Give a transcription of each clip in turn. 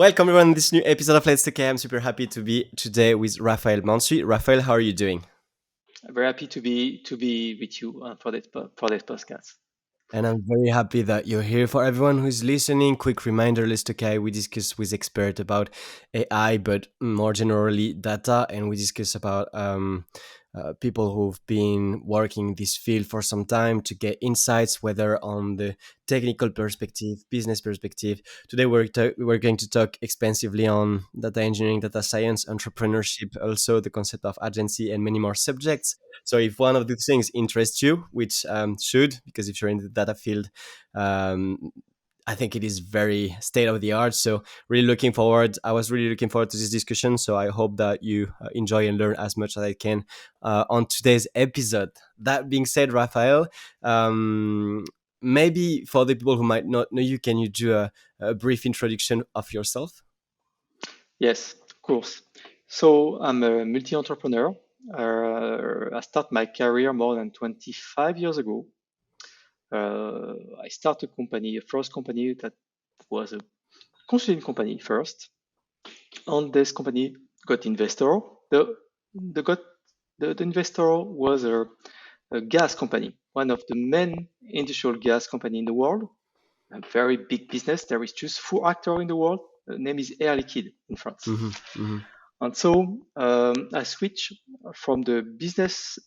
Welcome everyone to this new episode of Let's Talk. I'm super happy to be today with Raphaël Mansuy. Raphaël, how are you doing? Very happy to be with you for this podcast. And I'm very happy that you're here. For everyone who's listening, quick reminder, Let's Talk, we discuss with expert about AI, but more generally data, and we discuss about people who've been working this field for some time to get insights, whether on the technical perspective, business perspective. Today we're going to talk extensively on data engineering, data science, entrepreneurship, also the concept of agency, and many more subjects. So if one of these things interests you, which should, because if you're in the data field, um, I think it is very state of the art. So really looking forward. I was really looking forward to this discussion. So I hope that you enjoy and learn as much as I can on today's episode. That being said, Raphael, um, maybe for the people who might not know you, can you do a brief introduction of yourself? Yes, of course. So I'm a multi-entrepreneur. I start my career more than 25 years ago. I started a first company that was a consulting company first. And this company got investor. The, got, the investor was a gas company, one of the main industrial gas company in the world, a very big business. There is just four actors in the world. The name is Air Liquide in France. Hmm. Hmm. And so I switched from the business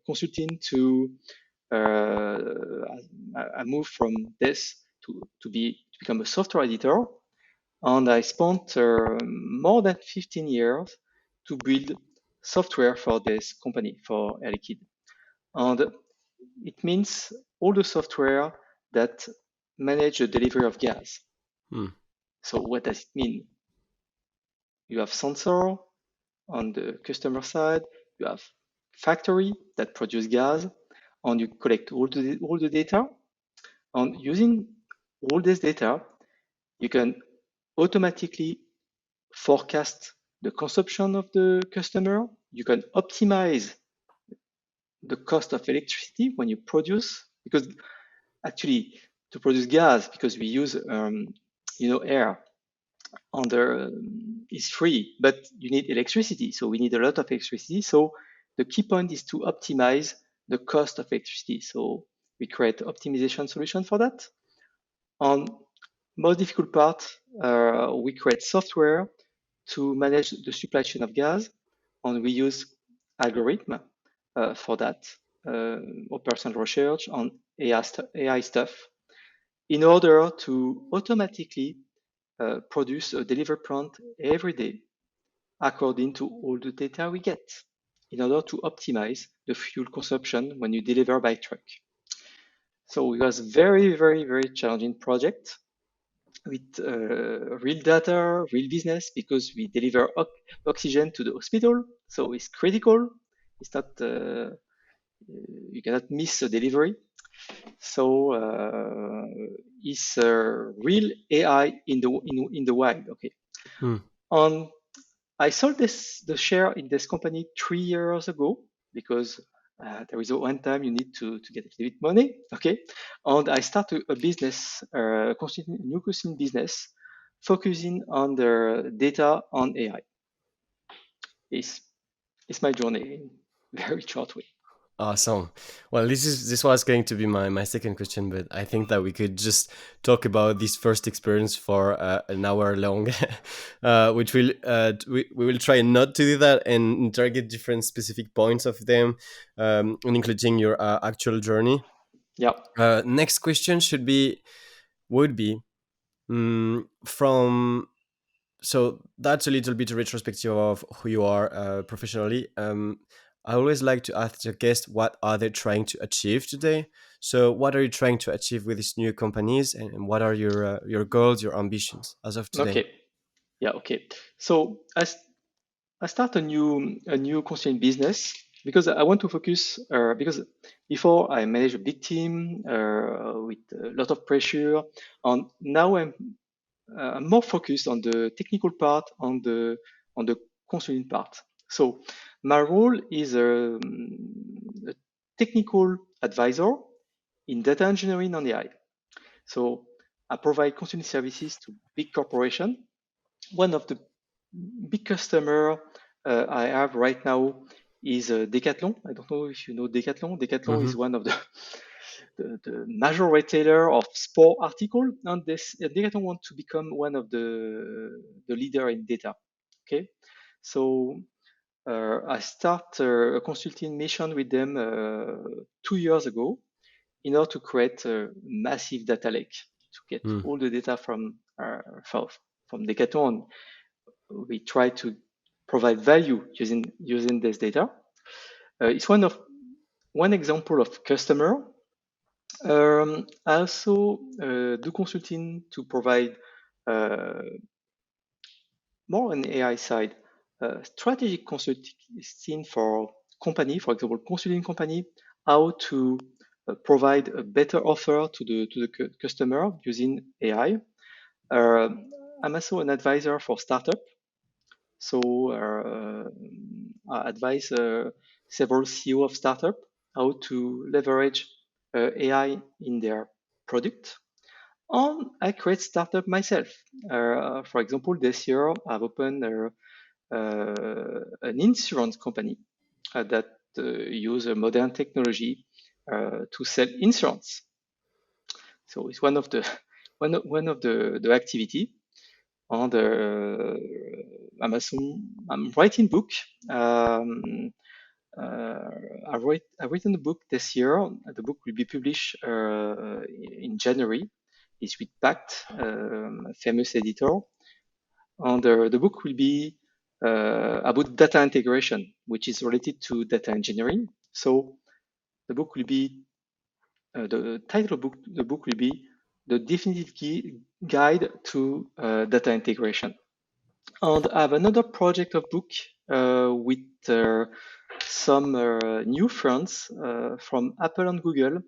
consulting to I moved from this to become a software editor, and I spent more than 15 years to build software for this company for Air Liquide. And it means all the software that manage the delivery of gas. Hmm. So what does it mean? You have sensor on the customer side, you have factory that produce gas, and you collect all the data. And using all this data, you can automatically forecast the consumption of the customer. You can optimize the cost of electricity when you produce, because actually to produce gas, because we use air under is free, but you need electricity. So we need a lot of electricity. So the key point is to optimize the cost of electricity. So we create optimization solution for that. On most difficult part, we create software to manage the supply chain of gas, and we use algorithm for that, operational research on AI stuff, in order to automatically produce a delivery prompt every day according to all the data we get, in order to optimize the fuel consumption when you deliver by truck. So it was very, very, very challenging project with real data, real business, because we deliver oxygen to the hospital. So it's critical. It's not, you cannot miss a delivery. So it's real AI in the wild. Okay. Hmm. On I sold the share in this company 3 years ago, because there is a one time you need to get a little bit money. Okay. And I started a business, new consulting business, focusing on the data on AI. It's, it's my journey in very short way. Awesome. Well, this was going to be my second question, but I think that we could just talk about this first experience for an hour long, which we will try not to do that and target different specific points of them, and including your actual journey. Yeah. Next question would be from so that's a little bit retrospective of who you are professionally. I always like to ask the guest what are they trying to achieve today. So, what are you trying to achieve with these new companies, and what are your goals, your ambitions as of today? Okay. Yeah. Okay. So I start a new consulting business because I want to focus, because before I manage a big team with a lot of pressure, and now I'm more focused on the technical part, on the consulting part. So my role is a technical advisor in data engineering and AI. So I provide consulting services to big corporations. One of the big customer I have right now is Decathlon. I don't know if you know Decathlon. Decathlon Mm-hmm. is one of the major retailer of sport article, and this Decathlon want to become one of the leader in data. Okay, so I start a consulting mission with them 2 years ago in order to create a massive data lake to get Mm. all the data from Decathlon. We try to provide value using this data. It's one example of customer. I also do consulting to provide uh, more on AI side, strategic consulting for company, for example, consulting company, how to provide a better offer to the customer using AI. Uh, I'm also an advisor for startup, so I advise several CEO of startup how to leverage AI in their product. And I create startup myself. For example, this year I've opened an insurance company that use a modern technology to sell insurance. So it's one of the one of the activity. And I'm writing book. Um, uh, I've written a book this year. The book will be published in January. It's with Pact, a famous editor. And the book will be about data integration, which is related to data engineering. So the book will be the title of the book will be the definitive guide to data integration. And I have another project of book with some new friends from Apple and Google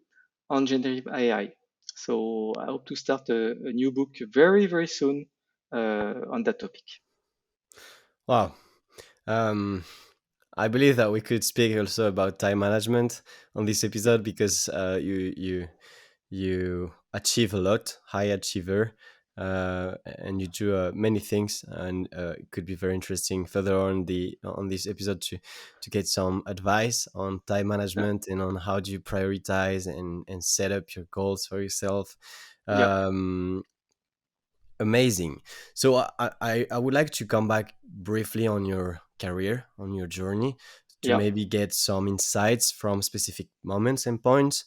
on generative AI. So I hope to start a new book very, very soon on that topic. Wow. Um, I believe that we could speak also about time management on this Yeah, episode because you achieve a lot, high achiever, and you do many things, and it could be very interesting further on this episode to get some advice on time yeah, management and on how do you prioritize and set up your goals for yourself. yeah, Um, Amazing. So I would like to come back briefly on your career, on your journey, to yeah, maybe get some insights from specific moments and points.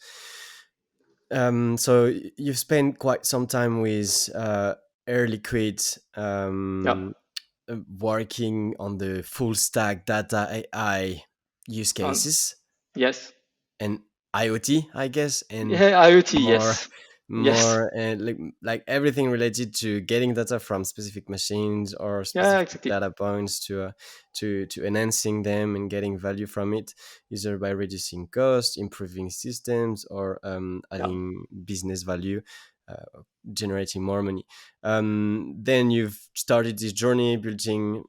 So you've spent quite some time with Air Liquide, yeah. working on the full stack data AI use Um, cases yes. and IoT, I guess, and Yeah, IoT. more Yes. Yes. more like everything related to getting data from specific machines or Yeah, specific exactly. data points to enhancing them and getting value from it, either by reducing cost, improving systems, or Yeah, adding business value, generating more money. Then you've started this journey building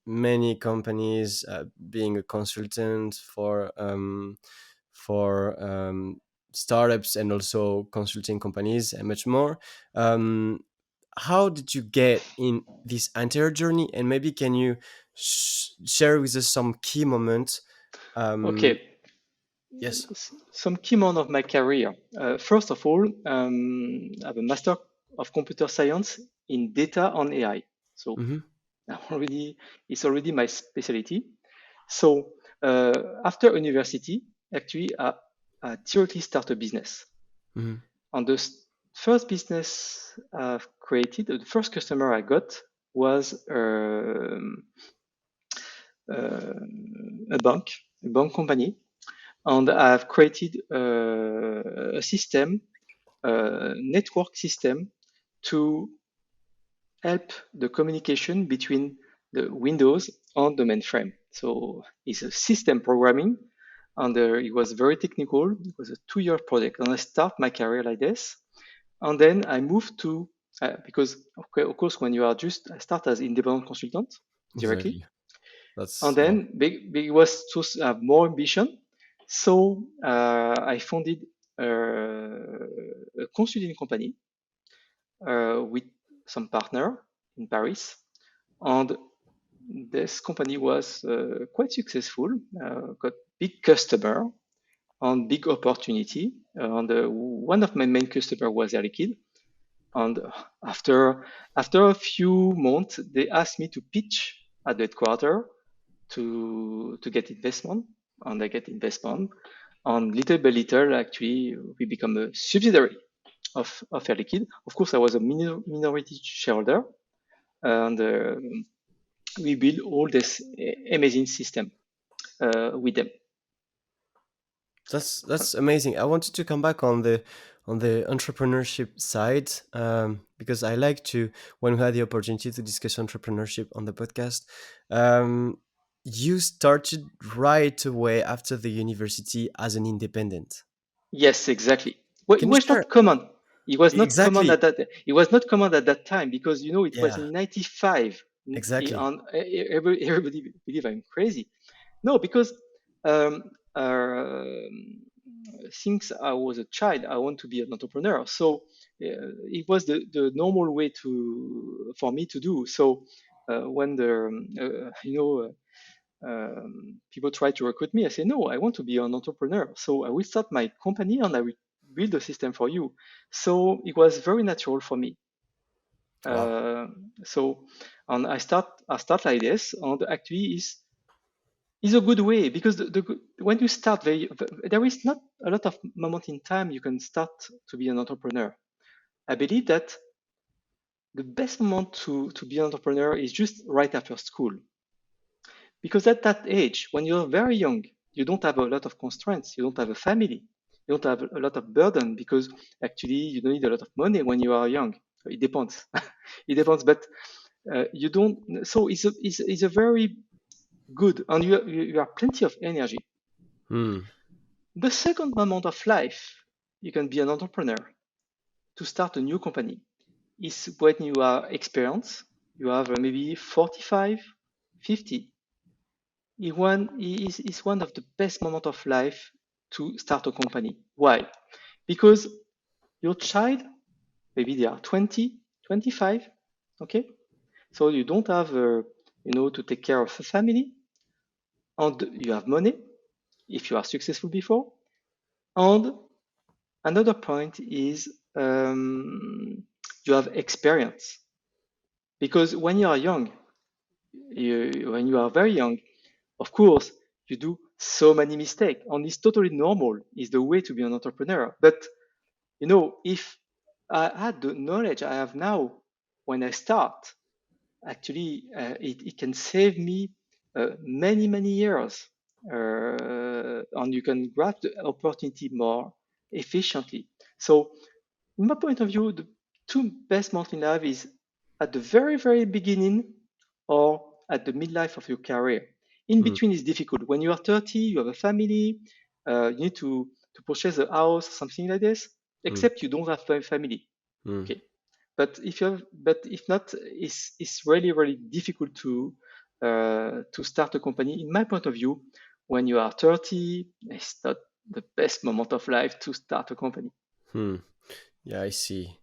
many companies, being a consultant for startups and also consulting companies and much more. Um, how did you get in this entire journey? And maybe can you share with us some key moments? Um, okay. yes. Some key moments of my career. First of all, I have a master of computer science in data on AI. So Mm-hmm, I'm already it's already my specialty. So after university, actually, I directly start a business. mm-hmm, And the first business I've created, the first customer I got was a bank company, and I've created a system, a network system to help the communication between the Windows and the mainframe. So it's a system programming, and it was very technical. It was a 2 year project, and I start my career like this, and then I moved to because okay, of course when you are just I start as independent consultant directly, exactly. and That's yeah. then big was to have more ambition. So I founded a consulting company with some partner in Paris, and this company was quite successful, got big customer and big opportunity. And one of my main customer was Air Liquide. And after a few months, they asked me to pitch at the headquarters to get investment, and I get investment. And little by little, actually, we become a subsidiary of Air Liquide. Of course, I was a minority shareholder, and we build all this amazing system with them. That's amazing. I wanted to come back on the entrepreneurship side, because I like to, when we had the opportunity to discuss entrepreneurship on the podcast. Um, you started right away after the university as an independent. Yes, exactly. Well, it Can you was share not common. It was not common exactly? at that. It was not common at that time because it was Yeah, in '95. exactly. And everybody believe I'm crazy. No, because um, since I was a child, I want to be an entrepreneur. So it was the normal way to for me to do. So when the people try to recruit me, I say, no, I want to be an entrepreneur. So I will start my company and I will build a system for you. So it was very natural for me. Wow. Uh, so and I start like this, and actually is a good way because when you start there is not a lot of moment in time you can start to be an entrepreneur. I believe that the best moment to be an entrepreneur is just right after school. Because at that age, when you're very young, you don't have a lot of constraints. You don't have a family. You don't have a lot of burden because actually you don't need a lot of money when you are young. It depends. It depends, but you don't. So it's a very good, and you have plenty of energy. Hmm. The second moment of life, you can be an entrepreneur to start a new company. Is when you are experienced. You have maybe 45, 50. Is one of the best moments of life to start a company. Why? Because your child, maybe they are 20, 25, okay? So you don't have, to take care of a family, and you have money if you are successful before. And another point is you have experience. Because when you are young, when you are very young, of course, you do so many mistakes, and it's totally normal. It's the way to be an entrepreneur. But if I had the knowledge I have now when I start, actually, it can save me many years, and you can grab the opportunity more efficiently. So, in my point of view, the two best moments in life is at the very beginning or at the midlife of your career. In Hmm. between is difficult. When you are 30, you have a family, you need to purchase a house, something like this, Hmm. except you don't have a family. Hmm. Okay. But if not, it's really difficult to start a company. In my point of view, when you are 30, it's not the best moment of life to start a company. Hmm. Yeah, I see.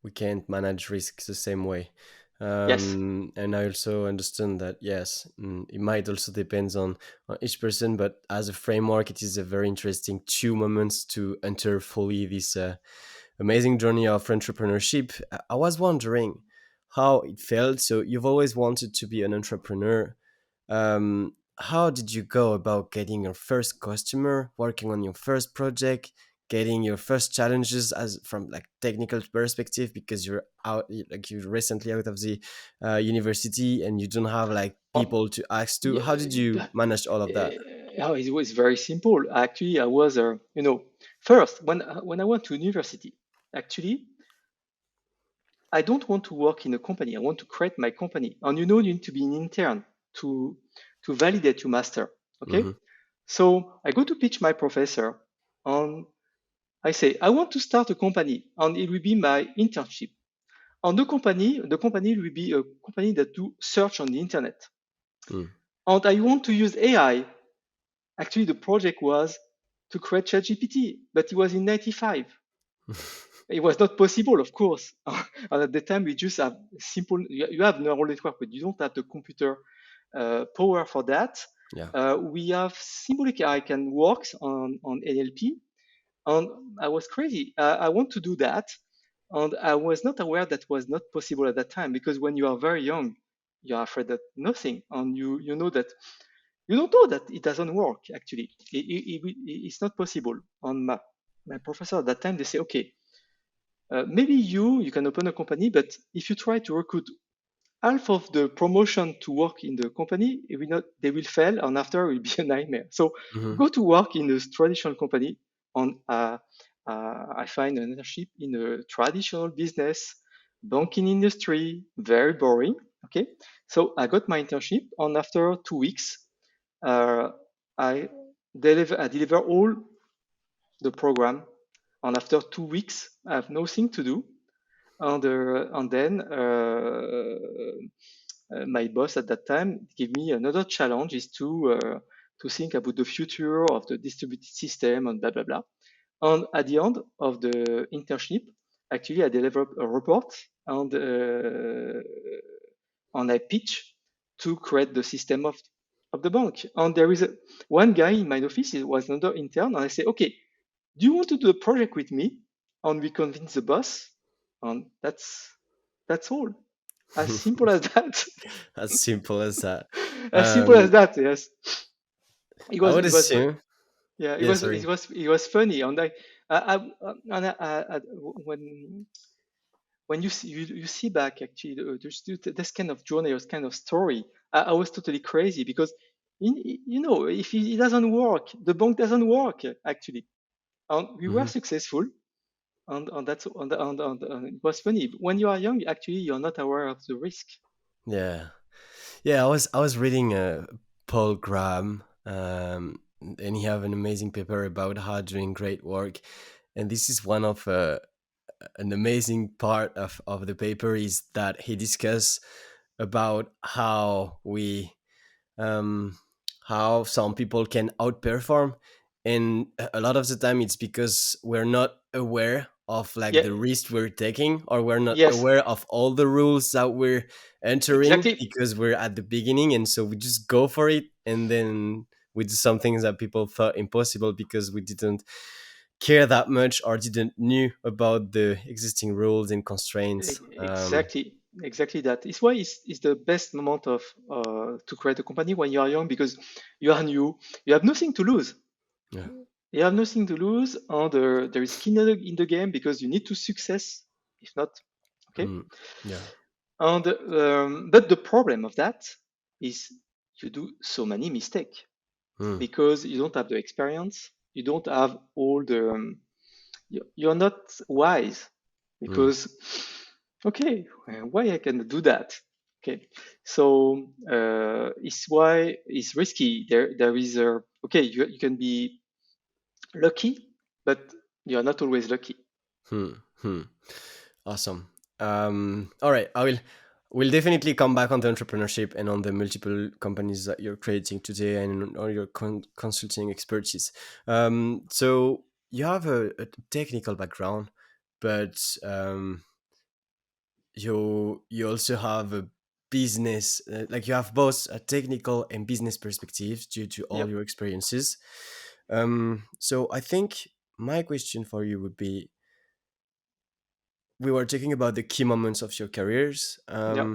We can't manage risks the same way. Yes. And I also understand that, yes, it might also depends on each person, but as a framework, it is a very interesting 2 moments to enter fully this amazing journey of entrepreneurship. I was wondering how it felt. So you've always wanted to be an entrepreneur. How did you go about getting your first customer, working on your first project, getting your first challenges as from like technical perspective, because you're out, like you're recently out of the university and you don't have like Um, people to ask to. How did you yeah, manage all of that? it was very simple. Actually, I was, first when I went to university. Actually, I don't want to work in a company. I want to create my company. And you need to be an intern to validate your master. Okay. Hmm. So I go to pitch my professor and I say, I want to start a company and it will be my internship. And the company will be a company that do search on the internet. Mm. And I want to use AI. Actually, the project was to create ChatGPT, but it was in 95. it was not possible, of course. And at the time, we just have simple. You have neural network, but you don't have the computer power for that. Yeah. We have symbolic AI can work on NLP, and I was crazy. I want to do that, and I was not aware that was not possible at that time because when you are very young, you are afraid that nothing, and you know that you don't know that it doesn't work. Actually, it's not possible. And my professor at that time they say, okay, maybe you can open a company, but if you try to recruit half of the promotion to work in the company, it will not, they will fail, and after it will be a nightmare. So Hmm. go to work in a traditional company, and I find an internship in a traditional business, banking industry, very boring. Okay, so I got my internship, and after 2 weeks, uh, I I deliver all the program, and after 2 weeks, I have nothing to do, and then my boss at that time gave me another challenge is to think about the future of the distributed system and blah blah blah. And at the end of the internship, actually I developed a report, and I pitch to create the system of the bank. And there is one guy in my office, it was another intern, and I say, okay, do you want to do a project with me? And we convince the boss, and that's all. As simple as that. As simple as that. As simple as Um, that. Yes, it I was. would It was. assume. Yeah, it Yeah, was. sorry. It was funny. And and when you see back actually, there's this kind of journey, this kind of story. I was totally crazy because, if it doesn't work, the bank doesn't work actually. And we were Hmm. successful, and that's and it was funny when you are young. Actually, you're not aware of the risk. Yeah. Yeah, I was reading Paul Graham, and he have an amazing paper about how doing great work, and this is one of an amazing part of the paper is that he discuss about um, how some people can outperform, and a lot of the time it's because we're not aware of like Yeah. the risk we're taking, or we're not Yes. aware of all the rules that we're entering Exactly. because we're at the beginning, and so we just go for it, and then we do some things that people thought impossible because we didn't care that much or didn't knew about the existing rules and constraints. Exactly. Exactly that. It's why it's the best moment of to create a company when you are young because you are new. You have nothing to lose. Yeah. You have nothing to lose, and there is skin in the game because you need to success. If not, okay. Mm. Yeah. And but the problem of that is you do so many mistakes Mm. because you don't have the experience. You don't have all the. You're not wise Mm. because okay, why I can do that? Okay, so it's why it's risky. There is a okay. You can be lucky, but you're not always lucky. Hmm. Hmm. Awesome. All right, we'll definitely come back on the entrepreneurship and on the multiple companies that you're creating today and on your consulting expertise. So you have a technical background, but you also have a business, like you have both a technical and business perspective due to all Yep. your experiences. So I think my question for you would be, we were talking about the key moments of your careers. Yep.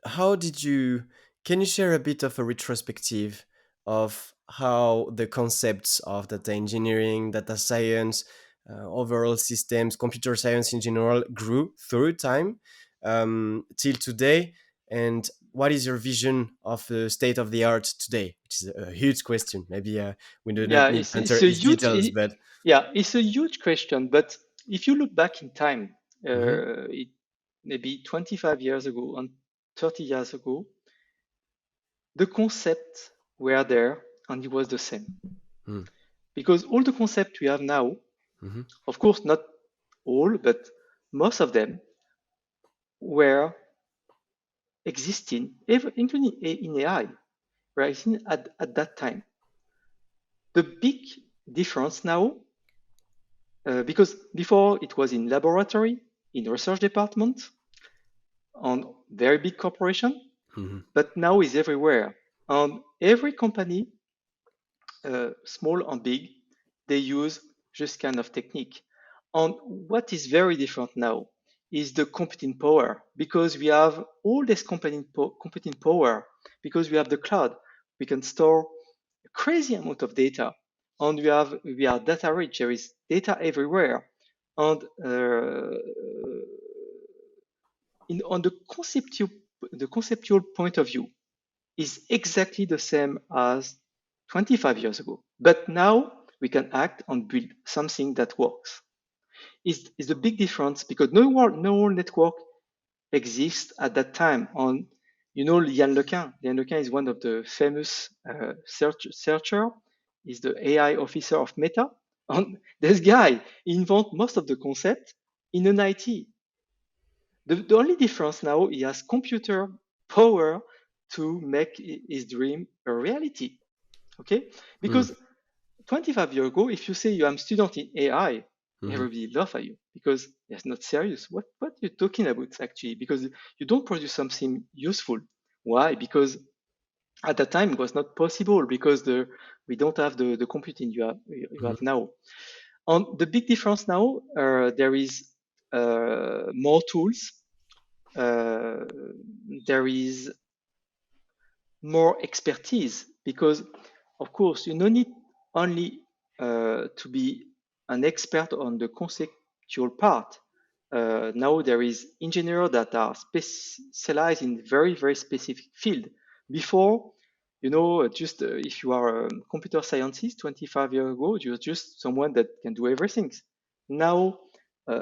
How did you, can you share a bit of a retrospective of how the concepts of data engineering, data science, overall systems, computer science in general grew through time till today? And what is your vision of the state of the art today? Which is a huge question. Maybe we do not Yeah, need to it's enter a each details, but yeah, it's a huge question. But if you look back in time, Mhm, maybe 25 years ago and 30 years ago, the concepts were there and it was the same. mm, Because all the concepts we have now, mhm, of course, not all, but most of them were existing, including in AI, were existing at that time. The big difference now because before it was in laboratory, in research department, on very big corporation, Mhm. but now is everywhere. And every company, small and big, they use this kind of technique. And what is very different now is the computing power, because we have all this computing power, because we have the cloud. We can store a crazy amount of data, and we are data rich. There is data everywhere, and on the conceptual point of view, is exactly the same as 25 years ago. But now we can act and build something that works. Is the big difference, because no neural network exists at that time. On, you know, Yann Lequin. Yann Lequin is one of the famous searcher. Is the AI officer of Meta. And this guy invent most of the concept in an IT. The only difference now, he has computer power to make his dream a reality. Okay, Mm. because 25 years ago, if you say you are a student in AI, Mhm. everybody laugh at you because it's not serious. What are you talking about actually? Because you don't produce something useful. Why? Because at that time it was not possible, because we don't have the computing you Mhm. have now. The big difference now, there is more tools. Uh, there is more expertise, because of course you don't need only to be an expert on the conceptual part. Now there is engineers that are specialized in very specific field. Before, you know, just if you are a computer scientist 25 years ago, you're just someone that can do everything. Now,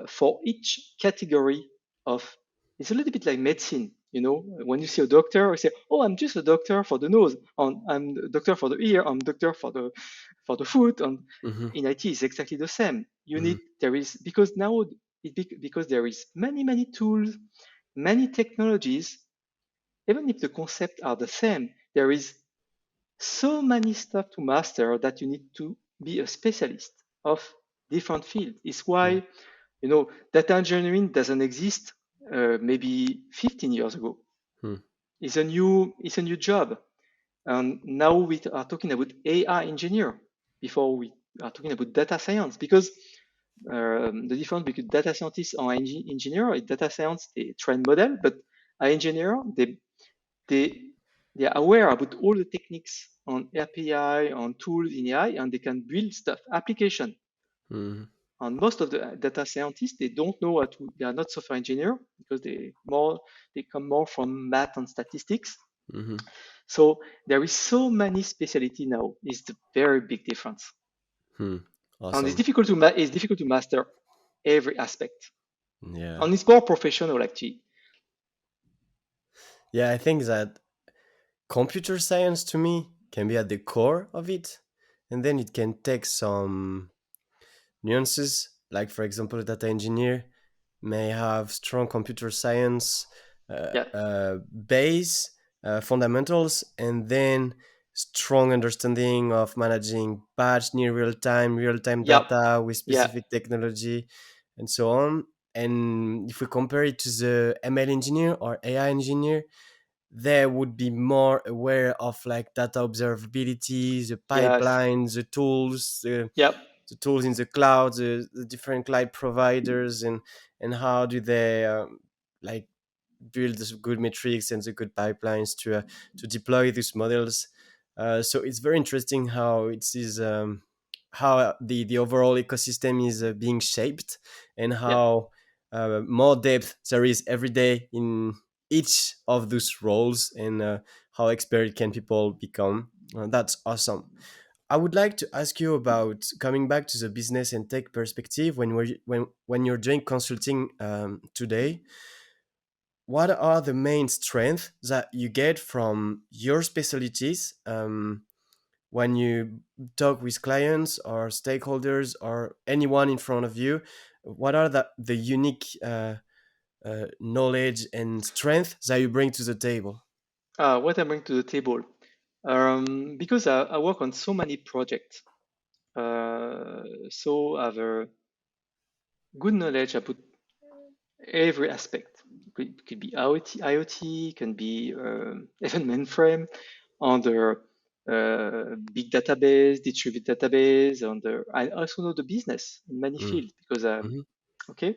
for each category of, it's a little bit like medicine. You know, when you see a doctor, you say, "Oh, I'm just a doctor for the nose. I'm a doctor for the ear. I'm a doctor for the foot." And Mhm. in IT, it's exactly the same. You Mhm. need there is, because now because there is many tools, many technologies. Even if the concepts are the same, there is so many stuff to master that you need to be a specialist of different fields. It's Mm. why, you know, data engineering doesn't exist maybe 15 years ago. Mm. It's a new job. And now we are talking about AI engineer before we are talking about data science, because the difference between data scientist and engineer is data science, they train model, but an engineer, they, they are aware about all the techniques on API, on tools in AI, and they can build stuff, application. Mhm. And most of the data scientists, they don't know what they are not software engineer, because they come more from math and statistics. Mhm. So there is so many specialty now. It's the very big difference, Hmm. and Awesome. it's difficult to master every aspect, Yeah. and it's more professional actually. Yeah, I think that computer science to me can be at the core of it, and then it can take some nuances. Like, for example, a data engineer may have strong computer science Yeah, base, fundamentals, and then strong understanding of managing batch near real time yeah, data with yeah, specific technology, and so on. And if we compare it to the ML engineer or AI engineer, they would be more aware of like data observability, the yes, pipelines, yeah, the tools in the cloud, the different cloud providers, and how do they like build the good metrics and the good pipelines to deploy these models. So it's very interesting how it is how the overall ecosystem is being shaped, and yeah. how more depth there is every day in each of those roles, and how expert can people become. That's awesome. I would like to ask you about coming back to the business and tech perspective. When you're doing consulting today, what are the main strengths that you get from your specialties when you talk with clients or stakeholders or anyone in front of you? What are the unique knowledge and strength that you bring to the table? What I bring to the table, because I work on so many projects. So I've good knowledge about every aspect. Could be IoT, can be even mainframe, on the big database, distributed database, on the I also know the business in many Mm. fields because Mhm. okay.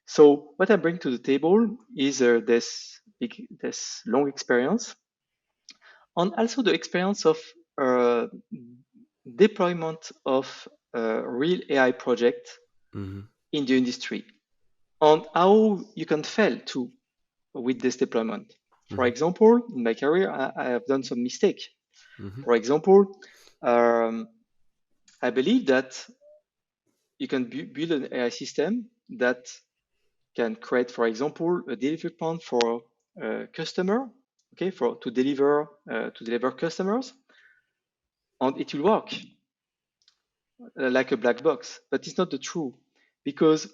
So what I bring to the table is this long experience, and also the experience of uh, deployment of real AI project Mhm. in the industry, and how you can fail to with this deployment. For Mhm. example, in my career, I have done some mistake. Mhm. For example, um, I believe that you can build an AI system that can create, for example, a delivery plan for a customer, okay, for to deliver customers, and it will work like a black box. But it's not the true, because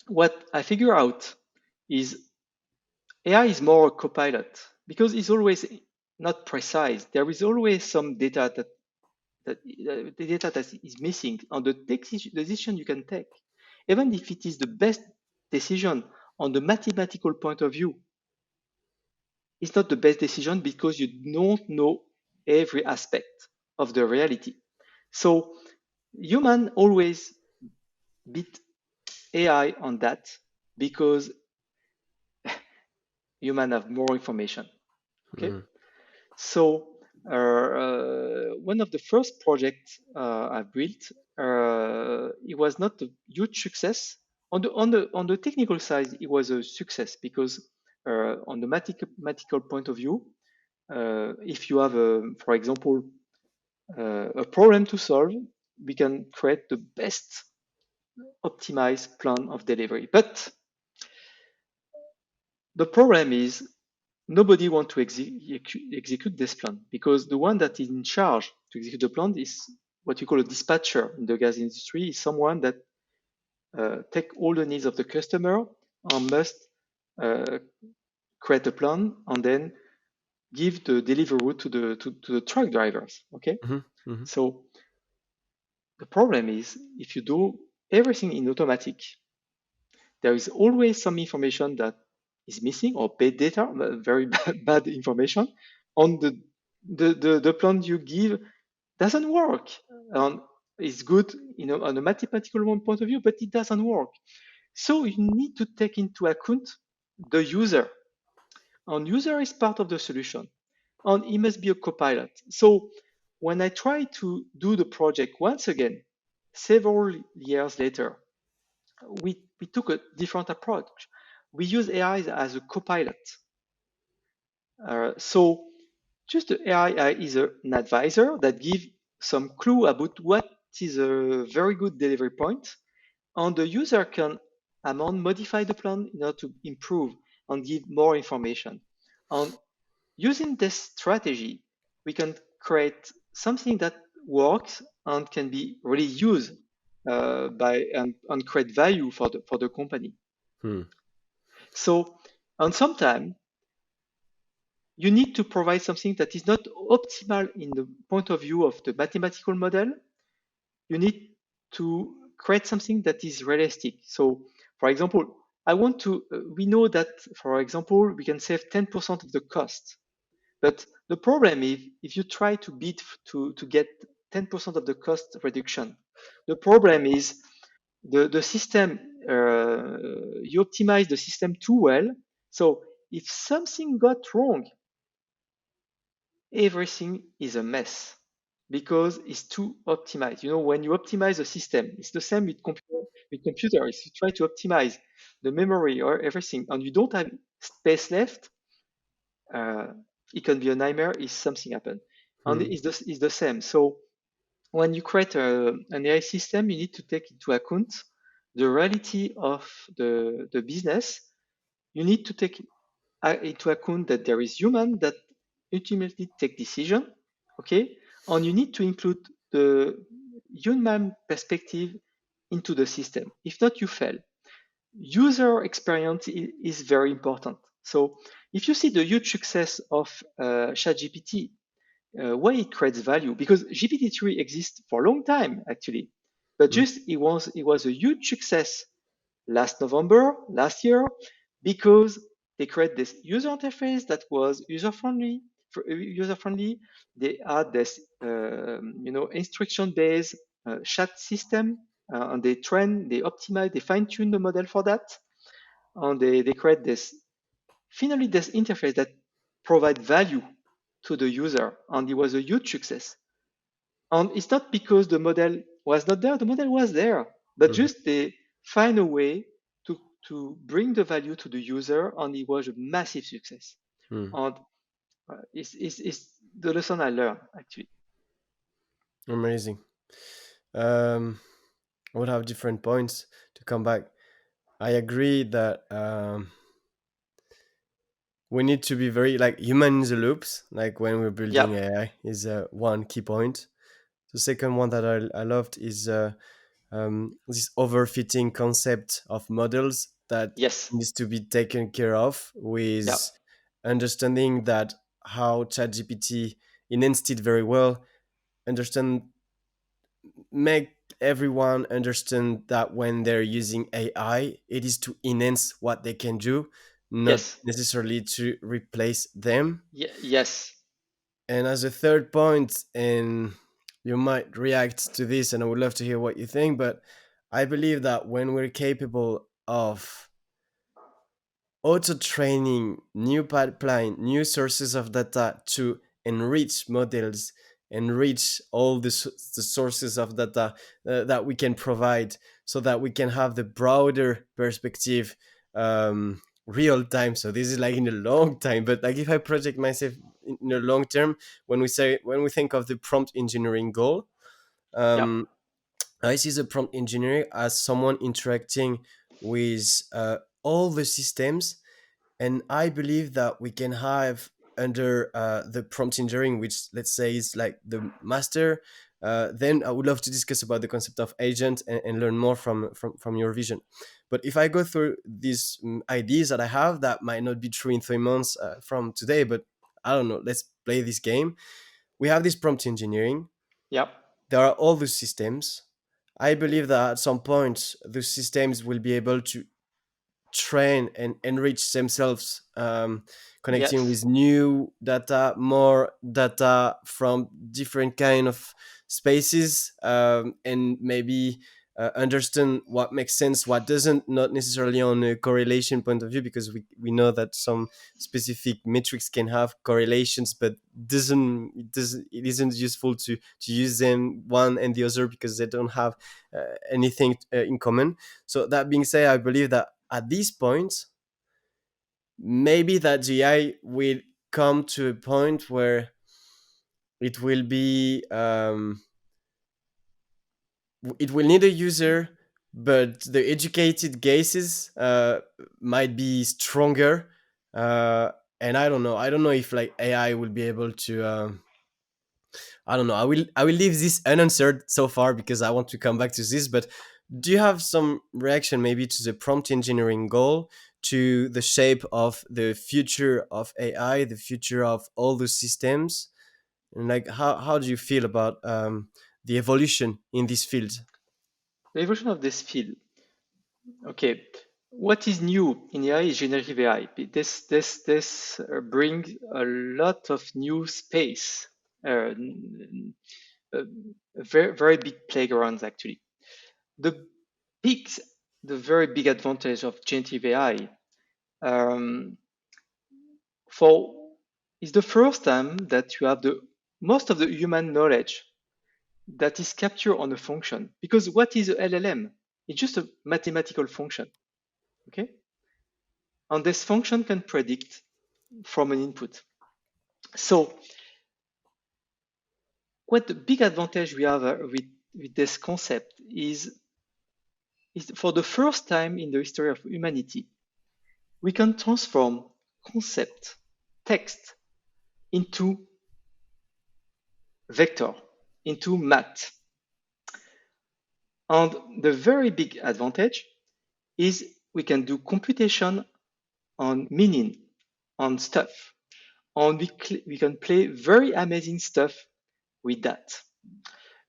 what I figure out is AI is more a copilot because it's always not precise. There is always some data that the data that is missing on the decision you can take, even if it is the best decision on the mathematical point of view. It's not the best decision because you don't know every aspect of the reality. So human always beat AI on that because human have more information. Okay, Mm. so one of the first projects I built, it was not a huge success. On the technical side, it was a success because on the mathematical point of view, if you have, for example, a problem to solve, we can create the best optimized plan of delivery. But the problem is nobody wants to execute this plan because the one that is in charge to execute the plan is what you call a dispatcher in the gas industry, is someone that take all the needs of the customer and must uh, create a plan and then give the delivery route to the truck drivers. Okay, Mhm. Mhm. so the problem is if you do everything in automatic, there is always some information that is missing or bad data, very bad information on the plan you give doesn't work. It's good, on a mathematical one point of view, but it doesn't work. So you need to take into account the user, and user is part of the solution, and he must be a copilot. So when I try to do the project once again, several years later, we took a different approach. We use AI as a copilot. So just the AI is an advisor that gives some clue about what is a very good delivery point, and the user can amend, modify the plan in order to improve and give more information. And using this strategy, we can create something that works and can be really used and create value for the company. Hmm. So, and sometimes you need to provide something that is not optimal in the point of view of the mathematical model. You need to create something that is realistic. So, for example, we know that, for example, we can save 10% of the cost. But the problem is if you try to to get 10% of the cost reduction, the problem is the system, you optimize the system too well. So if something got wrong, everything is a mess because it's too optimized. When you optimize a system, it's the same with computers. You try to optimize the memory or everything, and you don't have space left. Uh, it can be a nightmare if something happens, and Hmm. it's the same. So when you create an AI system, you need to take into account the reality of the business. You need to take into account that there is human that ultimately take decision, okay? And you need to include the human perspective into the system. If not, you fail. User experience is very important. So if you see the huge success of ChatGPT, why it creates value? Because GPT-3 exists for a long time, actually, but Hmm. just it was a huge success last year, because they create this user interface that was user friendly. User friendly. They had this, instruction based chat system, and they train, they optimize, they fine tune the model for that, and they create this finally this interface that provide value to the user, and it was a huge success. And it's not because the model was not there, the model was there, but Mhm. just they find a way to, to bring the value to the user, and it was a massive success. Mm. And it's the lesson I learned, actually. Amazing. Um, I would have different points to come back. I agree that we need to be very like human in the loops, like when we're building Yeah. AI, is one key point. The second one that I loved is this overfitting concept of models that Yes. needs to be taken care of Yeah. with understanding that how ChatGPT enhanced it very well. Understand, make everyone understand that when they're using AI, it is to enhance what they can do, not Yes. necessarily to replace them. Yes. And as a third point, and you might react to this, and I would love to hear what you think, but I believe that when we're capable of auto training new pipeline, new sources of data to enrich models, enrich all the sources of data that we can provide so that we can have the broader perspective real time. So this is like in a long time, but like if I project myself in a long term, when we think of the prompt engineering goal, Yeah. um, I see the prompt engineer as someone interacting with all the systems, and I believe that we can have under the prompt engineering, which let's say is like the master. Then I would love to discuss about the concept of agent and learn more from your vision. But if I go through these ideas that I have that might not be true in 3 months from today, but I don't know, let's play this game. We have this prompt engineering. Yeah. There are all the systems. I believe that at some point the systems will be able to train and enrich themselves, connecting Yes. with new data, more data from different kind of spaces, and maybe understand what makes sense, what doesn't, not necessarily on a correlation point of view, because we know that some specific metrics can have correlations, but it isn't useful to use them one and the other because they don't have anything in common. So that being said, I believe that at this point, maybe that GI will come to a point where it will be it will need a user, but the educated guesses might be stronger. And I don't know if like AI will be able to I don't know. I will leave this unanswered so far because I want to come back to this. But do you have some reaction maybe to the prompt engineering goal, to the shape of the future of AI, the future of all the systems, and like how do you feel about the evolution in this field? The evolution of this field. Okay. What is new in AI is generative AI. This brings a lot of new space, uh, uh, very very big playgrounds actually. The big, the very big advantage of generative AI, um, for is the first time that you have the most of the human knowledge that is captured on a function. Because what is a LLM? It's just a mathematical function. Okay, and this function can predict from an input. So, what the big advantage we have with this concept is for the first time in the history of humanity, we can transform concept, text, into vector, into math. And the very big advantage is we can do computation on meaning, on stuff. And we can play very amazing stuff with that.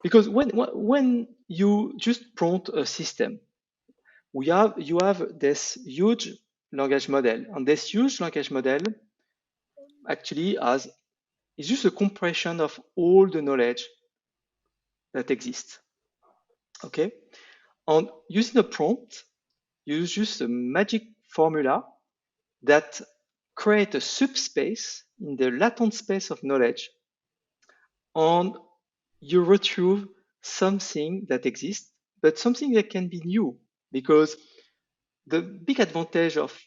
Because when you just prompt a system, you have this huge language model, and this huge language model actually has is just a compression of all the knowledge that exists. Okay, and using a prompt, you use just a magic formula that create a subspace in the latent space of knowledge, and you retrieve something that exists, but something that can be new. Because the big advantage of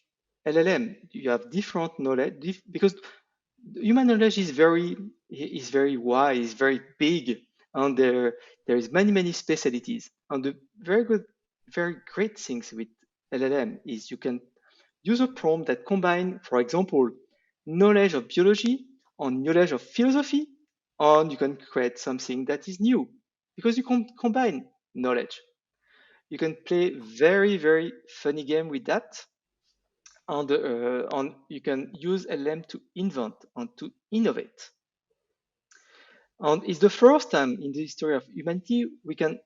LLM, you have different knowledge, because human knowledge is very wide, is very big, and there is many specialties. And the very great things with LLM is you can use a prompt that combine, for example, knowledge of biology and knowledge of philosophy, and you can create something that is new because you can combine knowledge. You can play very funny game with that, and you can use LM to invent and to innovate. And it's the first time in the history of humanity we can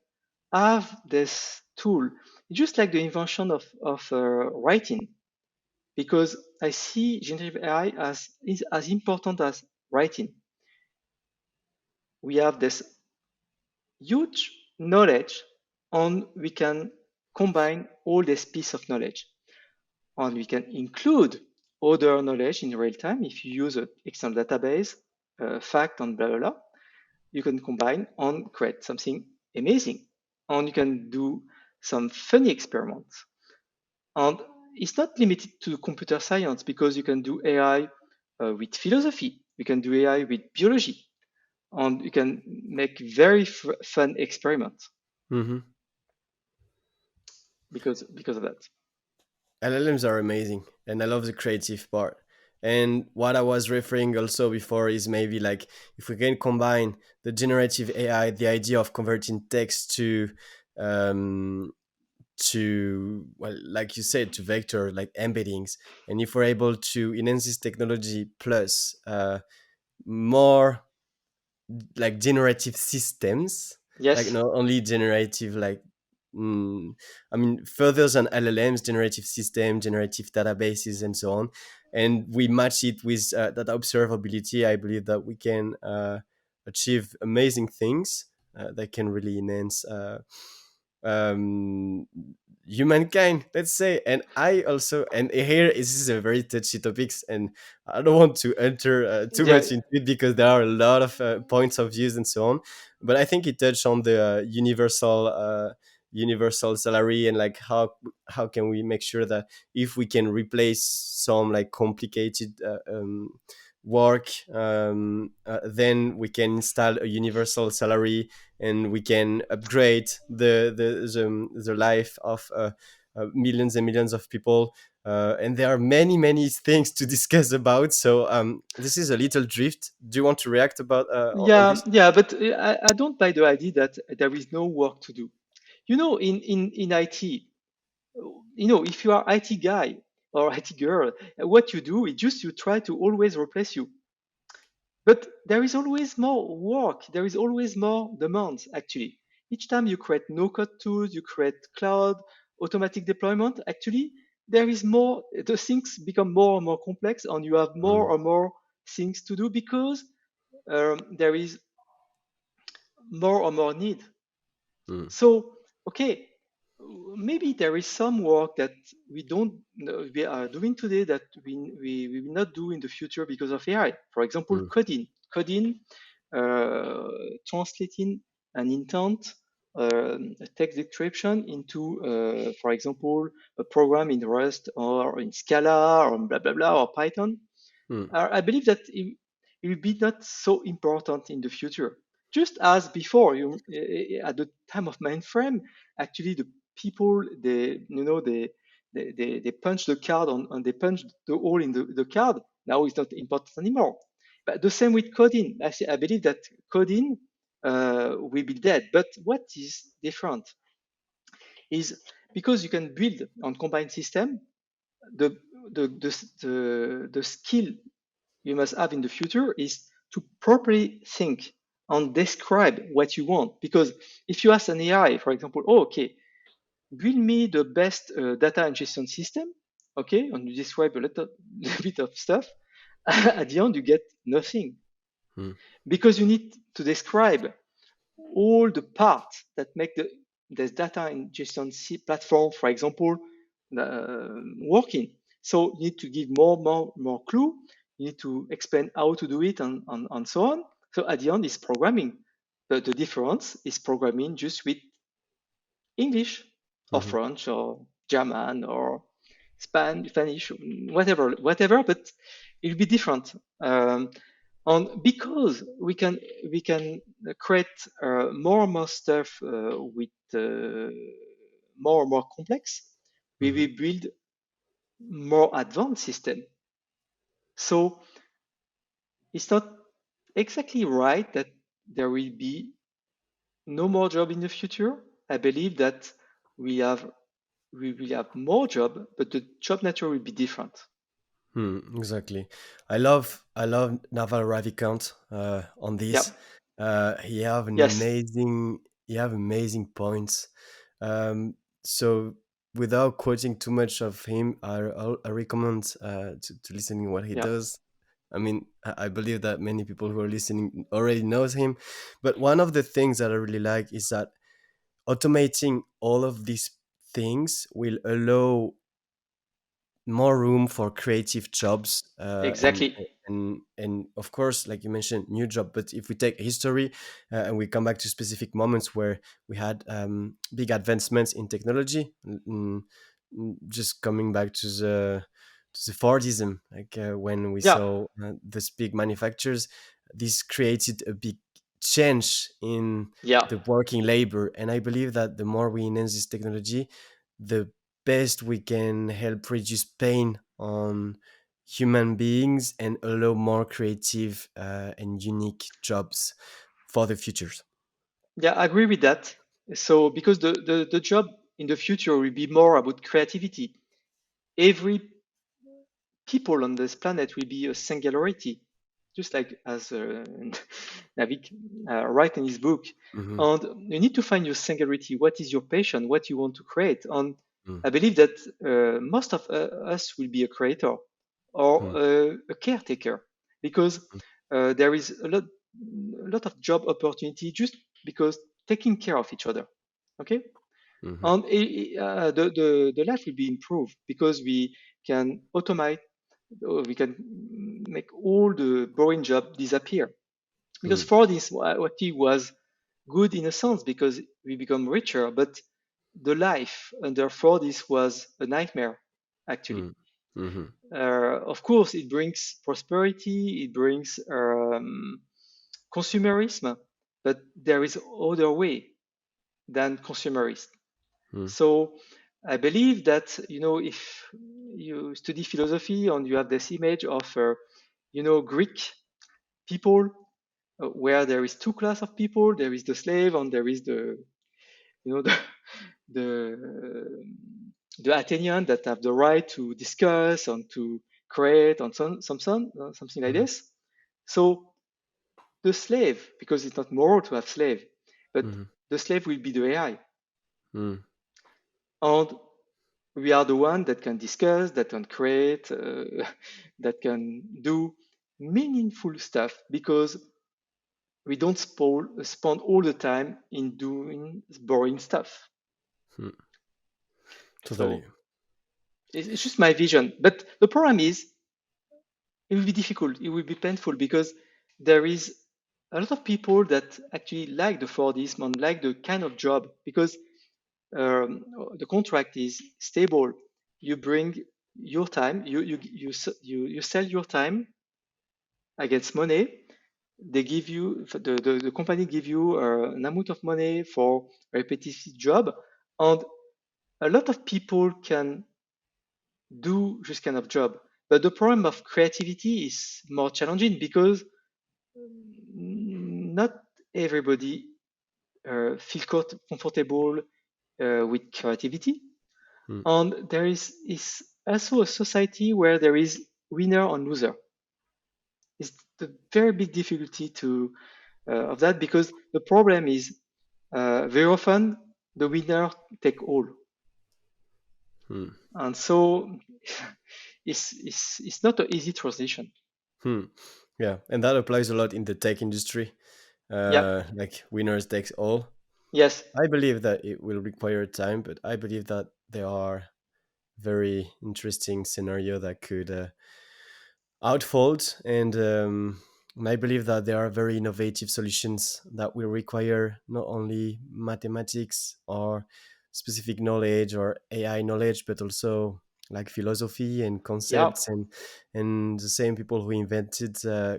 have this tool, just like the invention of writing, because I see generative AI is as important as writing. We have this huge knowledge, and we can combine all this piece of knowledge, and we can include other knowledge in real time. If you use an external database, fact and blah blah blah, you can combine and create something amazing, and you can do some funny experiments. And it's not limited to computer science, because you can do AI with philosophy, you can do AI with biology, and you can make very fun experiments Mm-hmm. because of that. LLMs are amazing, and I love the creative part. And what I was referring also before is maybe like if we can combine the generative AI, the idea of converting text um, well, like you said, to vector like embeddings, and if we're able to enhance this technology plus more like generative systems, like Yes. not only generative like mm, I mean further than LLMs, generative system, generative databases, and so on, and we match it with that observability. I believe that we can achieve amazing things that can really enhance um, humankind, let's say. And I also, and here this is a very touchy topics, and I don't want to enter too Yeah. much into it because there are a lot of points of views and so on, but I think it touched on the universal salary, and like how can we make sure that if we can replace some like complicated work, then we can install a universal salary, and we can upgrade the life of millions and millions of people. And there are many things to discuss about. So this is a little drift. Do you want to react about on Yeah, this? yeah, but I don't buy the idea that there is no work to do. In IT, if you are IT guy or IT girl, what you do is just you try to always replace you. But there is always more work. There is always more demands, actually. Each time you create no-code tools, you create cloud, automatic deployment, actually, there is more, the things become more and more complex, and you have more Mm, and more things to do, because there is more and more need. mm, So, okay, maybe there is some work that we are doing today that we will not do in the future because of AI. For example, mm, coding, translating an intent, a text description into, for example, a program in Rust or in Scala or blah blah blah or Python. mm, I believe that it will be not so important in the future. Just as before, at the time of mainframe, actually the people they punch the card on and they punch the hole in the card. Now it's not important anymore. But the same with coding. I believe that coding will be dead. But what is different is, because you can build on combined system, the the skill you must have in the future is to properly think and describe what you want. Because if you ask an AI, for example, oh, okay, build me the best data ingestion system, okay, and you describe a little bit of stuff. At the end, you get nothing mm, because you need to describe all the parts that make the data ingestion platform, for example, working. So you need to give more clue. You need to explain how to do it and so on. So at the end, it's programming. But the difference is programming just with English or mhm, French or German or Spanish, whatever, but it'll be different. And because we can create more and more stuff with more and more complex, we mhm, will build more advanced system. So it's not exactly right that there will be no more job in the future. I believe that we have we will have more job, but the job nature will be different. exactly. I love Naval Ravikant on Yeah. this. He have an Yes. amazing he have amazing points. Um, so without quoting too much of him, I recommend to listening what he Yeah. does. I mean, I believe that many people who are listening already knows him, but one of the things that I really like is that automating all of these things will allow more room for creative jobs, Exactly. and of course, like you mentioned, new job. But if we take history, and we come back to specific moments where we had big advancements in technology, just coming back to the Fordism, like when we Yeah. saw these big manufacturers, this created a big change in Yeah. the working labor. And I believe that the more we enhance this technology, the best we can help reduce pain on human beings and allow more creative and unique jobs for the futures. Yeah. I agree with that. So because the job in the future will be more about creativity. Every people on this planet will be a singularity, just like as Navik write in his book. Hmm. And you need to find your singularity. What is your passion? What you want to create? And Mm, I believe that most of us will be a creator or mm, a caretaker because there is a lot of job opportunity just because taking care of each other. Okay, mhm, and the life will be improved because we can automate, we can make all the boring job disappear. Because mm, for this, what he was good in a sense because we become richer, but the life under Fordis was a nightmare, actually. mm, mhm, Of course, it brings prosperity, it brings consumerism, but there is other way than consumerist. mm, So I believe that if you study philosophy and you have this image of Greek people where there is two class of people, there is the slave and there is the you know the the, the Athenian that have the right to discuss and to create and something like mhm, this. So the slave, because it's not moral to have slave, but mhm, the slave will be the AI. mm, And we are the one that can discuss, that can create, that can do meaningful stuff because we don't spend all the time in doing boring stuff. mm. So Totally. it's just my vision. But the problem is, it will be difficult. It will be painful because there is a lot of people that actually like the Fordism and like the kind of job because um, the contract is stable. You bring your time, you sell your time against money. They give you the company give you an amount of money for a repetitive job, and a lot of people can do this kind of job. But the problem of creativity is more challenging because not everybody feel comfortable with creativity. Mm, And there is also a society where there is winner and loser. It's the very big difficulty to of that because the problem is very often the winner take all. Hmm. And so it's not an easy transition. Hmm. Yeah, and that applies a lot in the tech industry. Yeah. Like winners takes all. Yes. I believe that it will require time, but I believe that there are very interesting scenario that could outfold, and I believe that there are very innovative solutions that will require not only mathematics or specific knowledge or AI knowledge, but also like philosophy and Yeah. concepts, and the same people who invented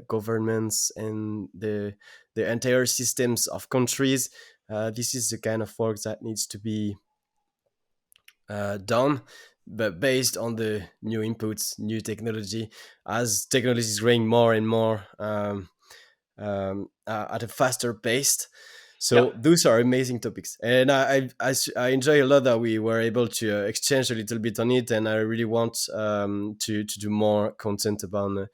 governments and the entire systems of countries. This is the kind of work that needs to be done, but based on the new inputs, new technology. As technology is growing more and more at a faster pace. Yeah. So those are amazing topics, and I enjoy a lot that we were able to exchange a little bit on it, and I really want to do more content about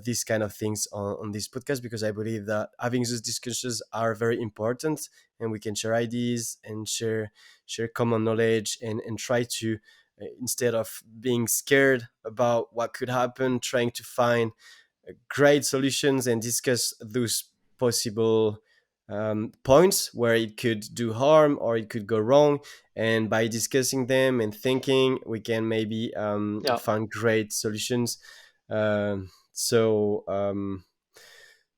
these kind of things on this podcast, because I believe that having those discussions are very important, and we can share ideas and share common knowledge, and try to instead of being scared about what could happen, trying to find great solutions and discuss those possible points where it could do harm or it could go wrong. And by discussing them and thinking, we can maybe Yeah. find great solutions.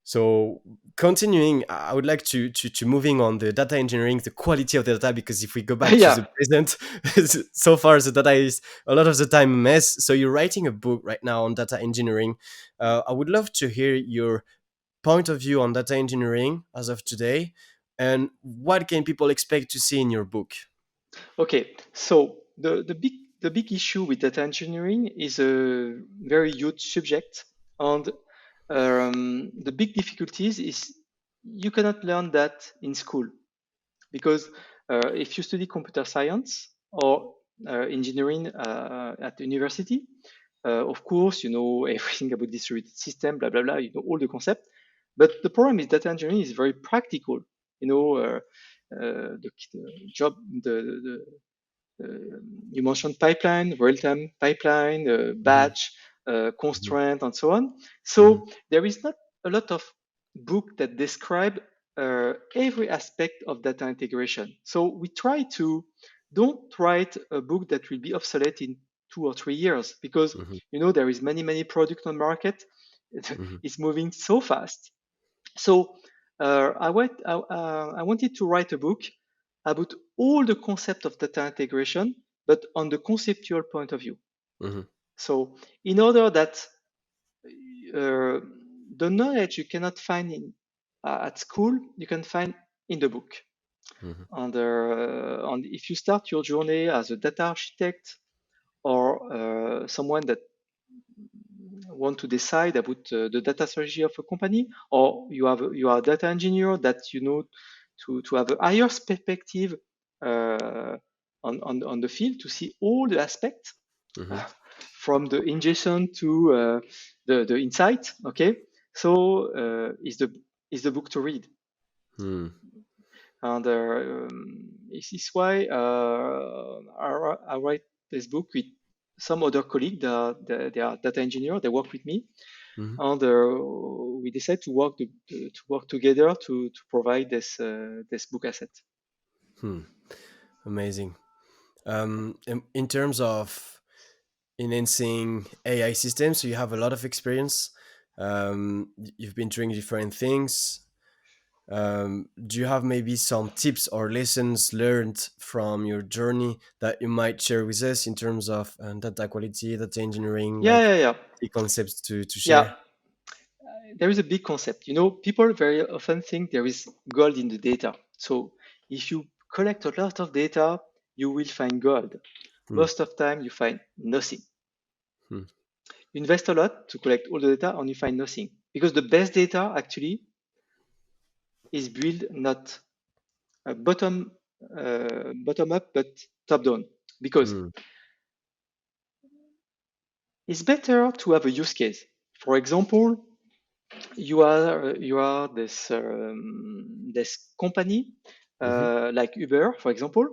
So continuing, I would like to moving on the data engineering, the quality of the data, because if we go back to Yeah. the present, so far the data is a lot of the time a mess. So you're writing a book right now on data engineering. I would love to hear your point of view on data engineering as of today, and what can people expect to see in your book? Okay. So the big issue with data engineering is a very huge subject, and the big difficulties is you cannot learn that in school, because if you study computer science or engineering at university, of course you know everything about distributed system, blah blah blah. You know all the concept, but the problem is data engineering is very practical. You know, the job, you mentioned pipeline, real-time pipeline, Hmm. batch, Hmm. constraint, and so on. Hmm. So there is not a lot of book that describe every aspect of data integration. So we try to don't write a book that will be obsolete in 2 or 3 years, because Hmm. you know there is many products on market. Hmm. It's moving so fast. So I wanted to write a book about all the concept of data integration, but on the conceptual point of view. Hmm. So in order that uh, the knowledge you cannot find at school, you can find in the book. Hmm. And if you start your journey as a data architect or someone that want to decide about the data strategy of a company, or you are a data engineer that you know to have a higher perspective uh, on the field to see all the aspects Hmm. from the ingestion to the insight. Okay, so is the book to read, Hmm. and this is why I write this book with some other colleagues. They are data engineers. They work with me, Hmm. and we decide to work together to provide this book asset. Hmm. Amazing. In terms of enhancing AI systems, so you have a lot of experience. You've been doing different things. Do you have maybe some tips or lessons learned from your journey that you might share with us in terms of data quality, data engineering, Yeah, like yeah, yeah, key concepts to yeah. share? There is a big concept. You know, people very often think there is gold in the data. So if you collect a lot of data, you will find gold. Hmm. Most of time, you find nothing. Hmm. You invest a lot to collect all the data, and you find nothing, because the best data actually is built not bottom up, but top down. Because Hmm. it's better to have a use case. For example, you are this company Mhm. like Uber, for example,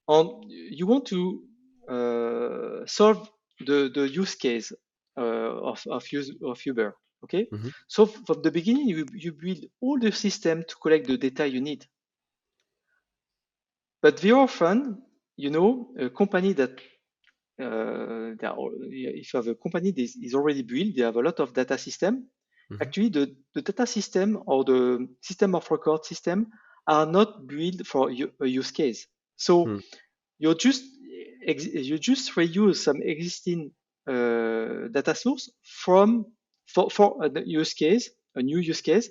and you want to. solve the use case of Uber. Okay, Mm-hmm. so from the beginning, you build all the system to collect the data you need. But very often, a company that if you have a company that is already built, they have a lot of data system. Mm-hmm. Actually, the data system or the system of record system are not built for a use case. So Hmm. you just reuse some existing data source for a use case, a new use case,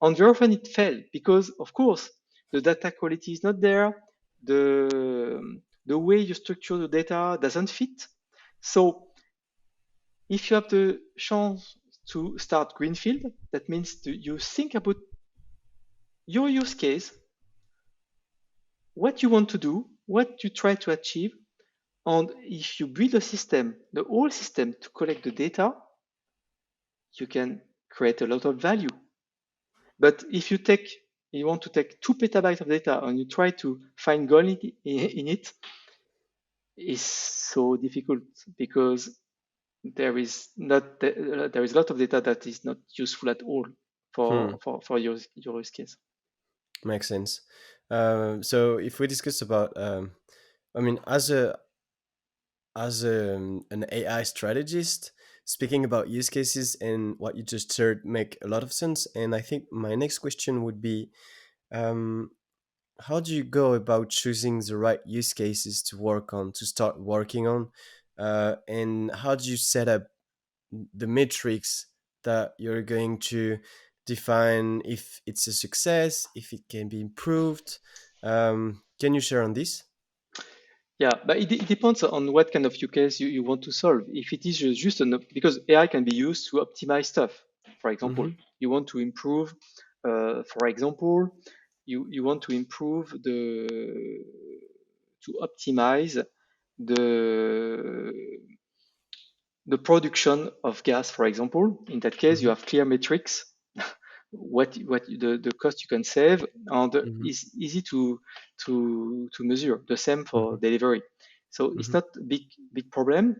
and very often it failed because, of course, the data quality is not there. The way you structure the data doesn't fit. So if you have the chance to start greenfield, that means you think about your use case, what you want to do, what you try to achieve, and if you build a system, the whole system to collect the data, you can create a lot of value. But if you want to take 2 petabytes of data and you try to find gold in it, it's so difficult because there is a lot of data that is not useful at all Hmm. for your use case. Makes sense. So if we discuss about, I mean, as an AI strategist, speaking about use cases and what you just shared make a lot of sense. And I think my next question would be, um, how do you go about choosing the right use cases to work on, to start working on, and how do you set up the metrics that you're going to define if it's a success, if it can be improved? Can you share on this? Yeah, but it depends on what kind of use case you want to solve. If it is just because AI can be used to optimize stuff. For example, Mm-hmm. you want to improve, for example, you want to improve to optimize the the production of gas, for example. In that case, you Mm-hmm. have clear metrics, what the cost you can save, and Mm-hmm. is easy to measure. The same for Mm-hmm. delivery. So it's Mm-hmm. not a big problem.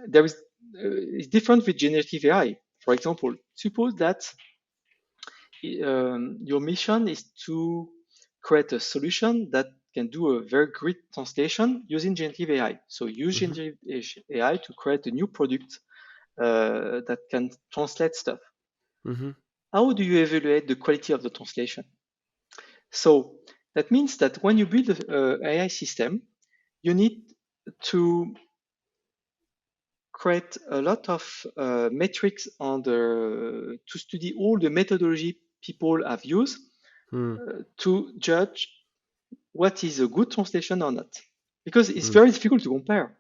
There is It's different with generative AI. For example, suppose that your mission is to create a solution that can do a very great translation using generative AI. So use Mm-hmm. generative AI to create a new product that can translate stuff. Mm-hmm. How do you evaluate the quality of the translation? So that means that when you build an AI system, you need to create a lot of metrics to study all the methodology people have used to judge what is a good translation or not. Because it's Mm-hmm. very difficult to compare.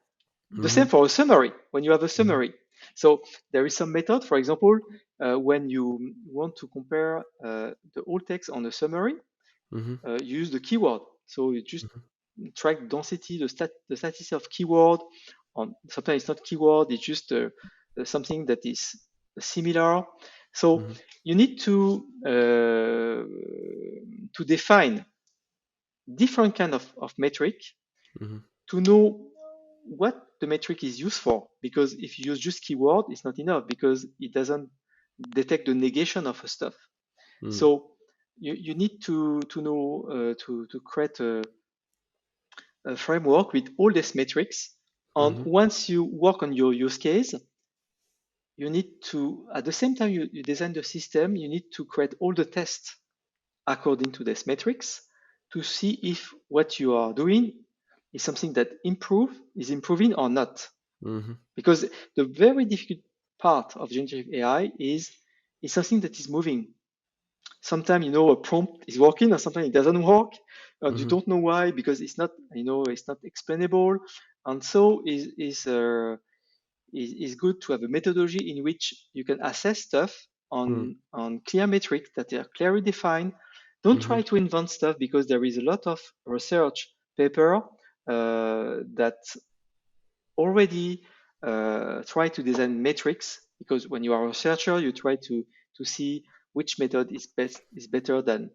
The same Mm-hmm. for a summary, when you have a Mm-hmm. summary. So there is some method, for example, when you want to compare the whole text on a summary, Mm-hmm. use the keyword. So you just Mm-hmm. track density, the status of keyword. Sometimes it's not keyword, it's just something that is similar. So Mm-hmm. you need to define different kind of metric Mm-hmm. to know what the metric is used for. Because if you use just keyword, it's not enough because it doesn't detect the negation of a stuff. So you need to know to create a framework with all these metrics. And Mm-hmm. once you work on your use case, you need to, at the same time you design the system, you need to create all the tests according to these metrics to see if what you are doing is something that is improving or not. Mm-hmm. Because the very difficult part of generative AI is something that is moving. Sometimes a prompt is working and sometimes it doesn't work and you Mm-hmm. don't know why because it's not explainable. And so is good to have a methodology in which you can assess stuff on clear metrics that are clearly defined. Don't Mm-hmm. try to invent stuff because there is a lot of research paper that already try to design metrics, because when you are a researcher, you try to see which method is better than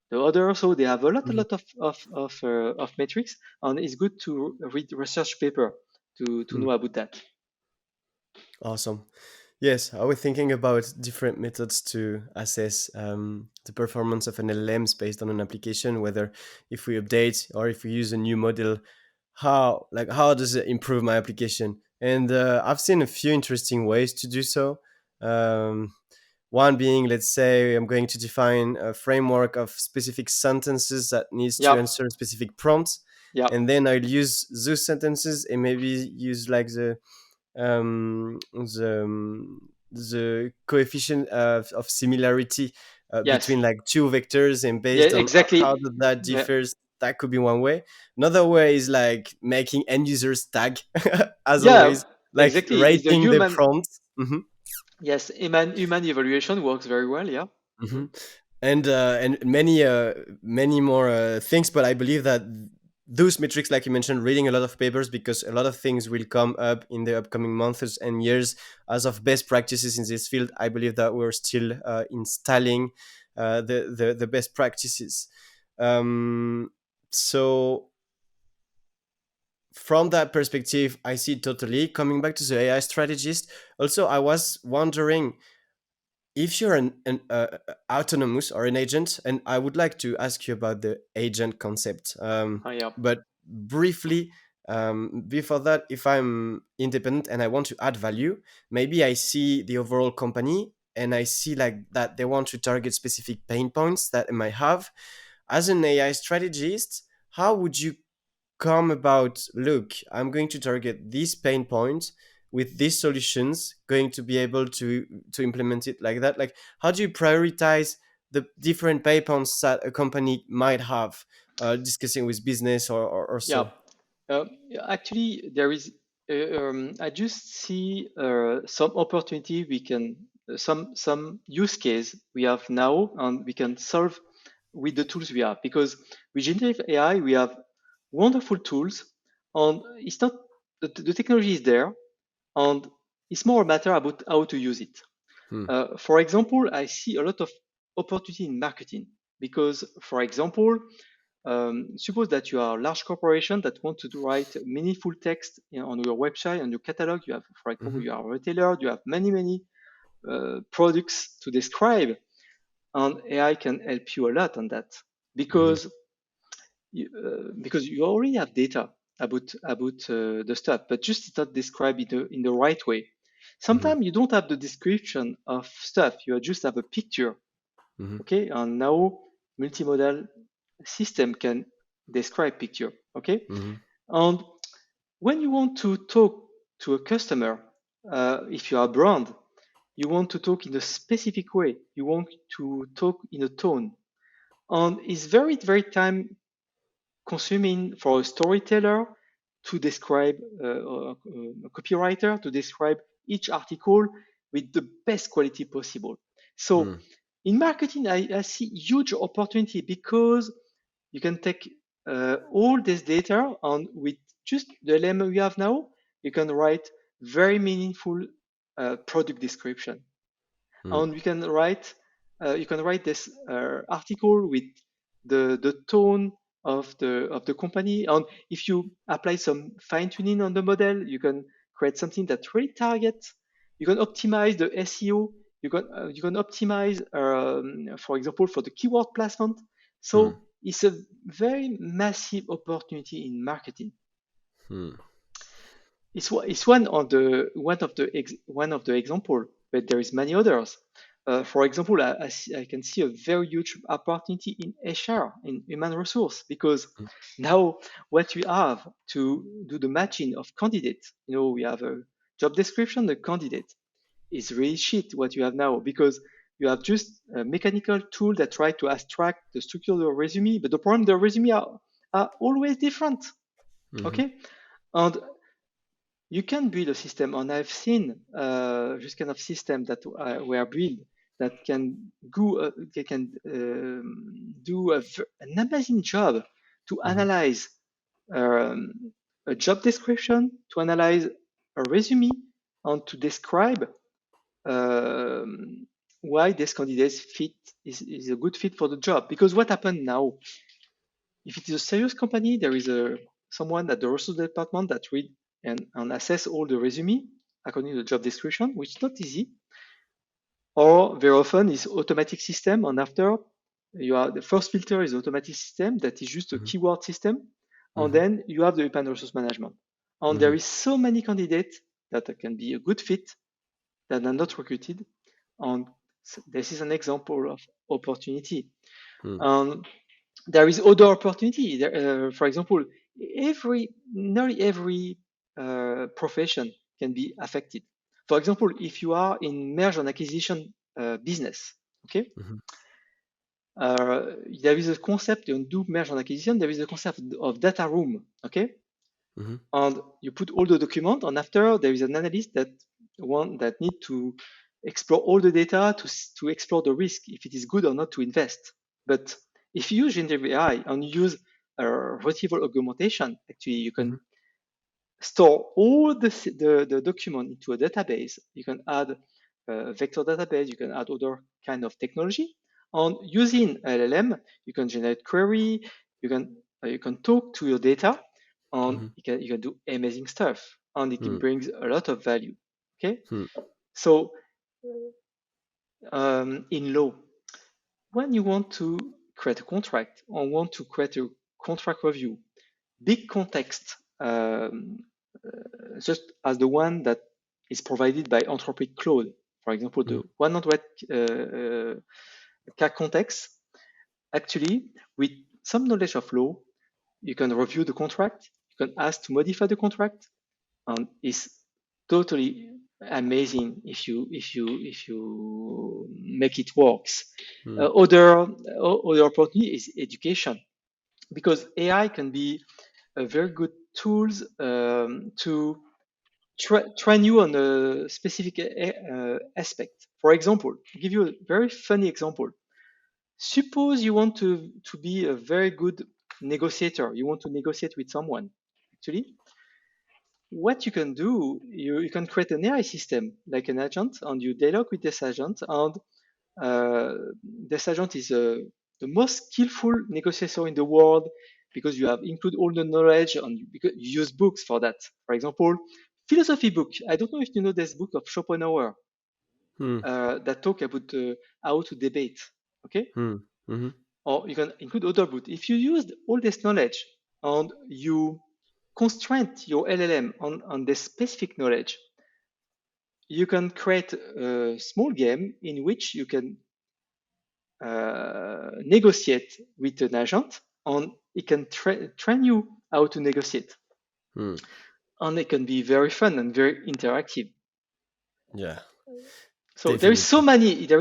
The other also, they have a lot Mhm. of metrics, and it's good to read research paper to Mm. know about that. Awesome. Yes, I was thinking about different methods to assess the performance of an LLMs based on an application, whether if we update or if we use a new model, how does it improve my application? And I've seen a few interesting ways to do so. Um, One being, let's say, I'm going to define a framework of specific sentences that needs to Yeah, answer specific prompts, yeah, and then I'll use those sentences and maybe use like the coefficient of similarity yes, between like two vectors, and yeah, based on exactly. how that Yeah, differs, that could be one way. Another way is like making end users tag as yeah, always, like exactly. It's the rating the human. prompts. Yes, human evaluation works very well. Yeah. Hmm. And many more things, but I believe that those metrics, like you mentioned, reading a lot of papers, because a lot of things will come up in the upcoming months and years as of best practices in this field. I believe that we're still installing the best practices. um, so from that perspective, I see it totally. Coming back to the AI strategist, also I was wondering if you're an autonomous or an agent, and I would like to ask you about the agent concept, Yeah. but briefly, before that, if I'm independent and I want to add value, maybe I see the overall company and I see like that they want to target specific pain points that I might have. As an AI strategist, how would you come about, look, I'm going to target this pain point with these solutions, going to be able to implement it like that? Like, how do you prioritize the different pain points that a company might have, discussing with business or Yeah. so? Uh, Actually, there is. I just see some opportunity we can, some use case we have now, and we can solve with the tools we have. Because with generative AI, we have wonderful tools, and it's not the technology is there, and it's more a matter about how to use it. Hmm. For example, I see a lot of opportunity in marketing because, for example, suppose that you are a large corporation that want to write meaningful text on your website, on your catalog. You have, for example, Hmm. you are a retailer, you have many products to describe, and AI can help you a lot on that Hmm. because you already have data about the stuff, but just it's not described in the right way. Hmm. Sometimes you don't have the description of stuff; you just have a picture. Hmm. Okay, and now multimodal system can describe picture. Okay, Hmm. and when you want to talk to a customer, if you are a brand, you want to talk in a specific way. You want to talk in a tone, and it's very time consuming for a storyteller to describe a copywriter to describe each article with the best quality possible. So Hmm. in marketing, I see huge opportunity because you can take all this data and with just the element we have now, you can write very meaningful product description, Hmm. and you can write this article with the tone of the company, and if you apply some fine tuning on the model, you can create something that really targets. You can optimize the SEO. You can optimize, for example, for the keyword placement. Hmm. So it's a very massive opportunity in marketing. Hmm. It's one of the example, but there is many others. For example, I can see a very huge opportunity in HR, in human resource, because now what we have to do the matching of candidates, we have a job description, the candidate is really shit what you have now because you have just a mechanical tool that try to abstract the structure of the resume, but the problem the resume are always different. Hmm. Okay, and you can build a system, and I've seen this kind of system that were built that can do an amazing job to Hmm. analyze um, a job description, to analyze a resume, and to describe um, why this candidate is a good fit for the job. Because what happened now, if it is a serious company, there is someone at the resource department that read and assess all the resume according to the job description, which is not easy. Or very often is automatic system, and after you are the first filter is automatic system that is just a Mhm. keyword system, and Mhm. then you have the human resource management. And there Mhm. is so many candidates that can be a good fit that are not recruited. And this is an example of opportunity. Mhm. And there is other opportunity. For example, nearly every profession can be affected. For example, if you are in merge and acquisition business, okay, Mhm. there is a concept in do merge and acquisition. There is a concept of data room, okay, Mhm. and you put all the document, and after there is an analyst that need to explore all the data to explore the risk if it is good or not to invest. But if you use generative AI and you use retrieval augmentation, actually you Mhm. can store all the document into a database. You can add a vector database, you can add other kind of technology. And using LLM, you can generate query, you can talk to your data, and Mhm. you can do amazing stuff, and it Mhm. brings a lot of value. Okay, Mhm. so in law, when you want to create a contract or want to create a contract review, big context, just as the one that is provided by Anthropic Claude, for example, the Mhm. 100 K context, actually, with some knowledge of law, you can review the contract, you can ask to modify the contract, and it's totally amazing if you make it works. Mhm. Other opportunity is education, because AI can be a very good tools to train you on a specific aspect. For example, I'll give you a very funny example. Suppose you want to be a very good negotiator. You want to negotiate with someone. Actually, what you can do, you can create an AI system like an agent, and you dialogue with this agent, and uh, this agent is the most skillful negotiator in the world because you have include all the knowledge and because you use books for that. For example, philosophy book. I don't know if you know this book of Schopenhauer Mhm. that talk about how to debate. Okay, Mhm. Mhm. or you can include other books. If you use all this knowledge and you constrain your LLM on this specific knowledge, you can create a small game in which you can negotiate with an agent, and it can train you how to negotiate. Mhm. And it can be very fun and very interactive. Yeah, So definitely. there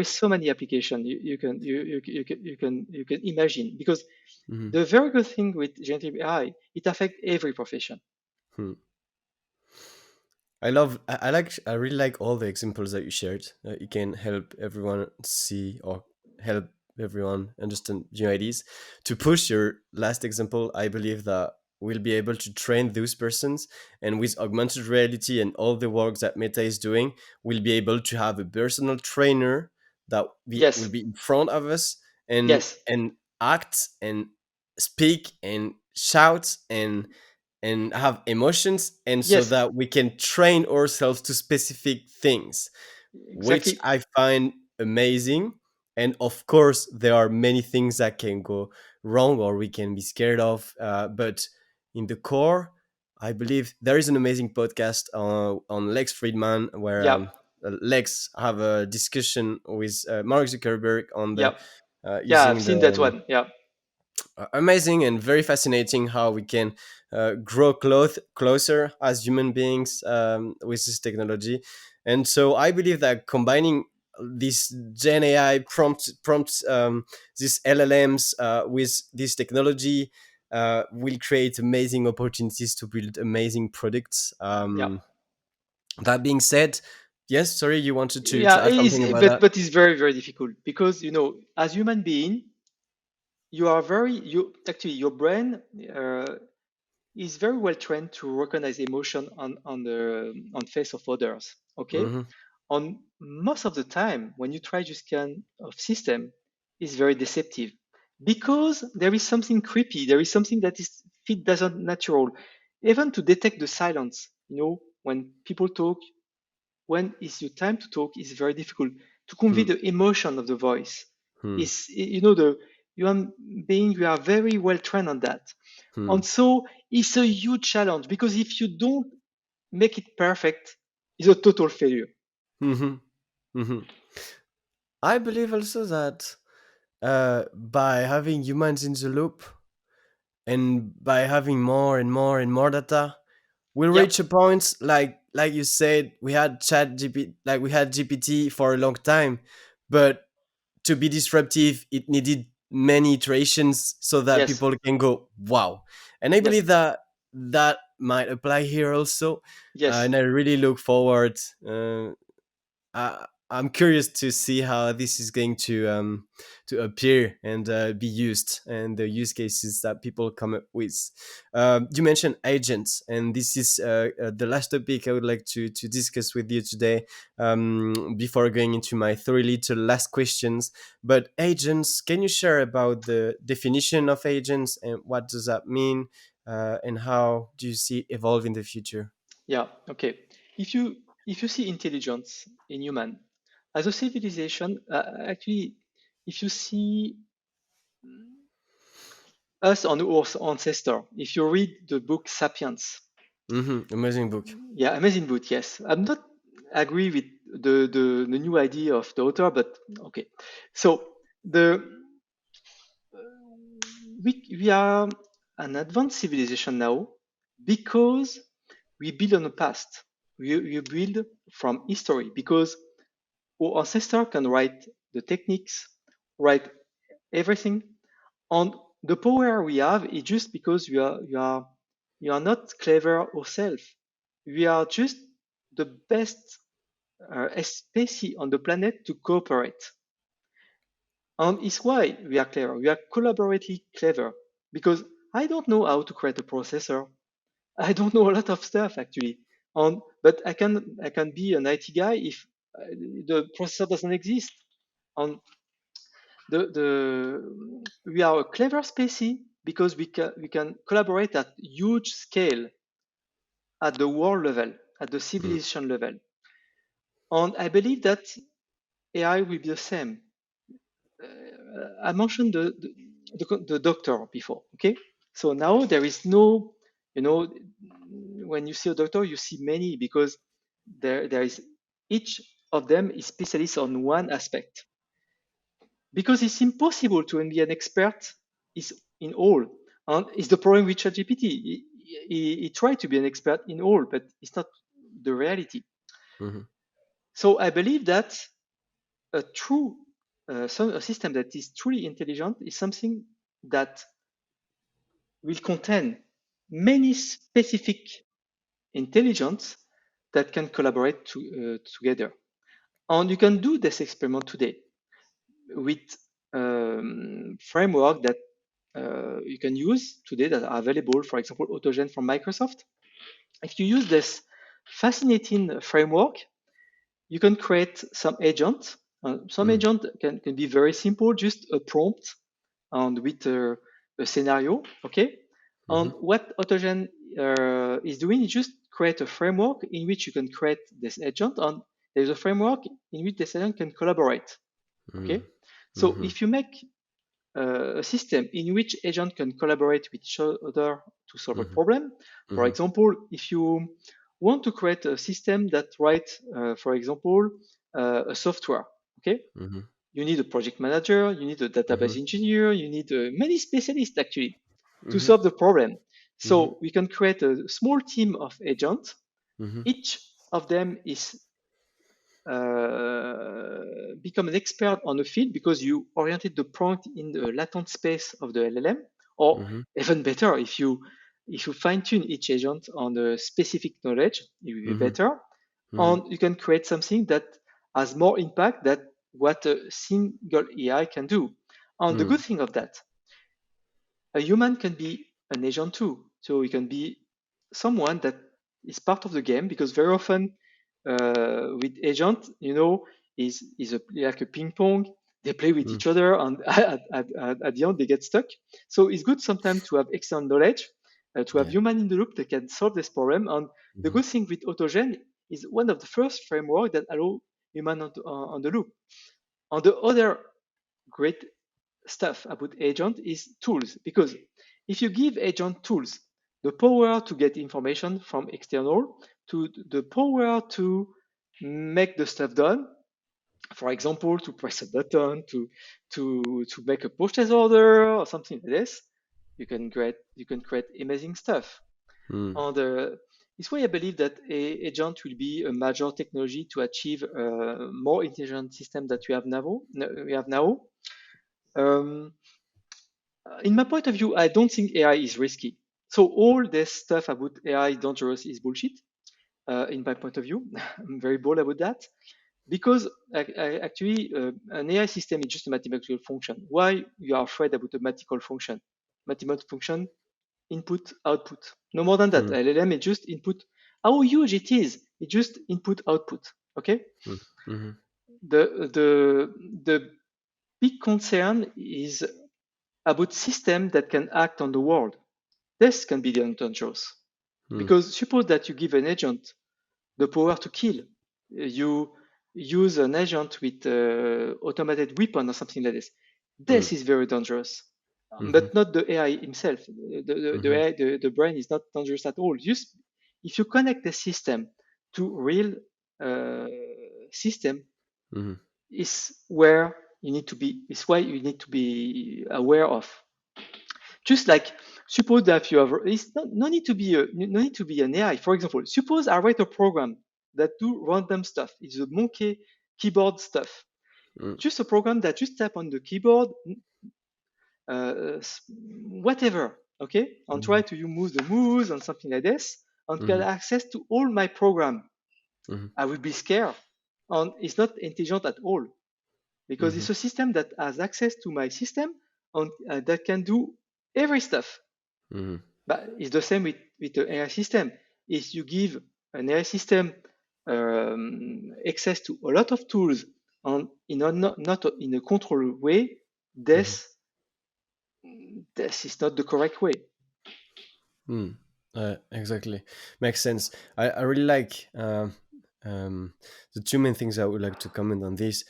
is so many applications you can imagine, because Mhm. the very good thing with generative AI, it affects every profession. Mhm. I really like all the examples that you shared. It can help everyone see or help everyone understand new ideas. To push your last example, I believe that we'll be able to train those persons, and with augmented reality and all the work that Meta is doing, we'll be able to have a personal trainer that will Yes, be in front of us yes, and act and speak and shout and have emotions, and so yes, that we can train ourselves to specific things, which exactly. I find amazing. And of course there are many things that can go wrong or we can be scared of, but in the core I believe there is an amazing podcast on Lex Friedman where Yeah, Lex have a discussion with Mark Zuckerberg on the yeah, yeah. I've using the seen that one. Yeah, amazing and very fascinating how we can grow closer as human beings with this technology. And so I believe that combining this Gen AI prompts, these LLMs with this technology will create amazing opportunities to build amazing products. yeah, That being said, yes, sorry, you wanted to yeah. add It something is, about that? but it's very very difficult because as human being, you are very you actually your brain is very well trained to recognize emotion on the on face of others. Okay, Hmm. On most of the time, when you try to scan a system, it's very deceptive because there is something creepy. There is something that is fit doesn't natural. Even to detect the silence, when people talk, when is your time to talk is very difficult to convey Hmm. the emotion of the voice. Hmm. Is the human being, we are very well trained on that. Hmm. And so it's a huge challenge because if you don't make it perfect, it's a total failure. Hmm. Hmm. I believe also that by having humans in the loop and by having more and more and more data, we'll Yeah. reach a point like you said, we had we had GPT for a long time, but to be disruptive, it needed many iterations so that Yes. people can go wow. And I Yes. believe that that might apply here also, Yes. and I really look forward. I'm curious to see how this is going to appear and be used, and the use cases that people come up with. You mentioned agents, and this is the last topic I would like to discuss with you today. Before going into my three little last questions, but agents, can you share about the definition of agents and what does that mean, and how do you see it evolve in the future? Yeah. Okay. If you see intelligence in human as a civilization, actually, if you see us on our ancestor, if you read the book *Sapiens*, Amazing book. yeah, amazing book. Yes, I'm not agree with the new idea of the author, but okay. So the we are an advanced civilization now because we build on the past. We build from history because our ancestor can write the techniques, write everything. And the power we have is just because you are not clever ourselves. We are just the best species on the planet to cooperate. And it's why we are clever. We are collaboratively clever because I don't know how to create a processor. I don't know a lot of stuff actually. But I can be an IT guy if the processor doesn't exist. And the we are a clever species because we can collaborate at huge scale at the world level, at the Mm. civilization level. And I believe that AI will be the same. I mentioned the doctor before. Okay, so now there is no, when you see a doctor, you see many because there is each of them is specialist on one aspect because it's impossible to be an expert is in all. And it's the problem with ChatGPT. He tried to be an expert in all, but it's not the reality. Mhm. So I believe that a true a system that is truly intelligent is something that will contain many specific intelligence that can collaborate together. And you can do this experiment today with framework that you can use today that are available, for example, Autogen from Microsoft. If you use this fascinating framework, you can create some agent. Some Mhm. agent can be very simple, just a prompt and with a scenario, okay? And Mhm. what Autogen is doing is just create a framework in which you can create this agent, and there's a framework in which this agent can collaborate, okay? Mhm. So Mhm. if you make a system in which agents can collaborate with each other to solve a Mhm. problem. For Mhm. example, if you want to create a system that writes, for example, a software, okay, Mhm. you need a project manager, you need a database Mhm. engineer, you need many specialists actually to Mhm. solve the problem. Mhm. So we can create a small team of agents. Mhm. Each of them is become an expert on a field because you oriented the prompt in the latent space of the LLM, or Mhm. even better, if you fine tune each agent on the specific knowledge, it will be Mhm. better, Mhm. and you can create something that has more impact than what a single AI can do. And the good Mhm. thing of that, a human can be an agent too, so it can be someone that is part of the game because very often with agent, is like a ping pong. They play with Mm. each other, and at the end they get stuck. So it's good sometimes to have external knowledge, to have Yeah. human in the loop that can solve this problem. And the Mhm. good thing with Autogen is one of the first framework that allow human on the loop. And the other great stuff about agent is tools, because if you give agent tools, the power to get information from external, to the power to make the stuff done, for example, to press a button, to make a purchase order or something like this, you can create amazing stuff. Mm. And this way, I believe that agent will be a major technology to achieve a more intelligent system that we have now. Um, in my point of view, I don't think AI is risky. So all this stuff about AI is dangerous is bullshit. In my point of view, I'm very bold about that, because actually an AI system is just a mathematical function. Why you are afraid about a mathematical function? Mathematical function, input, output. No more than that. Mm. LLM is just input. How huge it is? It's just input, output. Okay. Mm. Mhm. The big concern is about system that can act on the world. This can be dangerous, Mm. because suppose that you give an agent the power to kill. You use an agent with automated weapon or something like this. Mm. This is very dangerous, Mhm. but not the AI himself. Mhm. The brain is not dangerous at all. Just if you connect the system to real uh, system, Mhm. is where you need to be. Is why you need to be aware of. Just like, suppose that you have, it's not, no need to be an AI. For example, suppose I write a program that do random stuff. It's a monkey keyboard stuff. Mm. Just a program that just tap on the keyboard, whatever, okay, and try Mhm. to move the mouse and something like this, and get Mhm. access to all my program. Mhm. I will be scared, and it's not intelligent at all, because Mhm. it's a system that has access to my system, and that can do every stuff. Mhm. But it's the same with the AI system. If you give an AI system access to a lot of tools, and not in a controlled way, Mhm. this is not the correct way. Mm. Exactly. Makes sense. I really like the two main things I would like to comment on this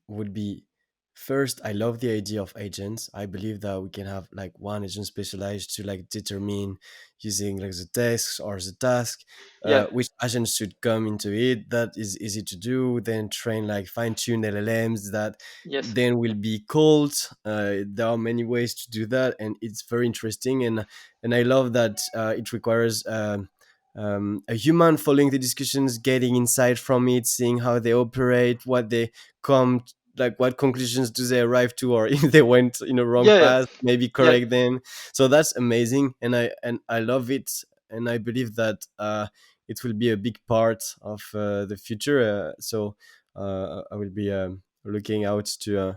would be first, I love the idea of agents. I believe that we can have like one agent specialized to like determine using like the tasks or the task, Yeah. which agents should come into it. That is easy to do. Then train like fine tune LLMs that Yes. then will be called. There are many ways to do that, and it's very interesting. And I love that it requires a human following the discussions, getting insight from it, seeing how they operate, what they come, like what conclusions do they arrive to, or if they went in a wrong Yeah. Yeah. path, maybe Yeah. correct them. So that's amazing, and I love it, and I believe that it will be a big part of the future. I will be. Looking out to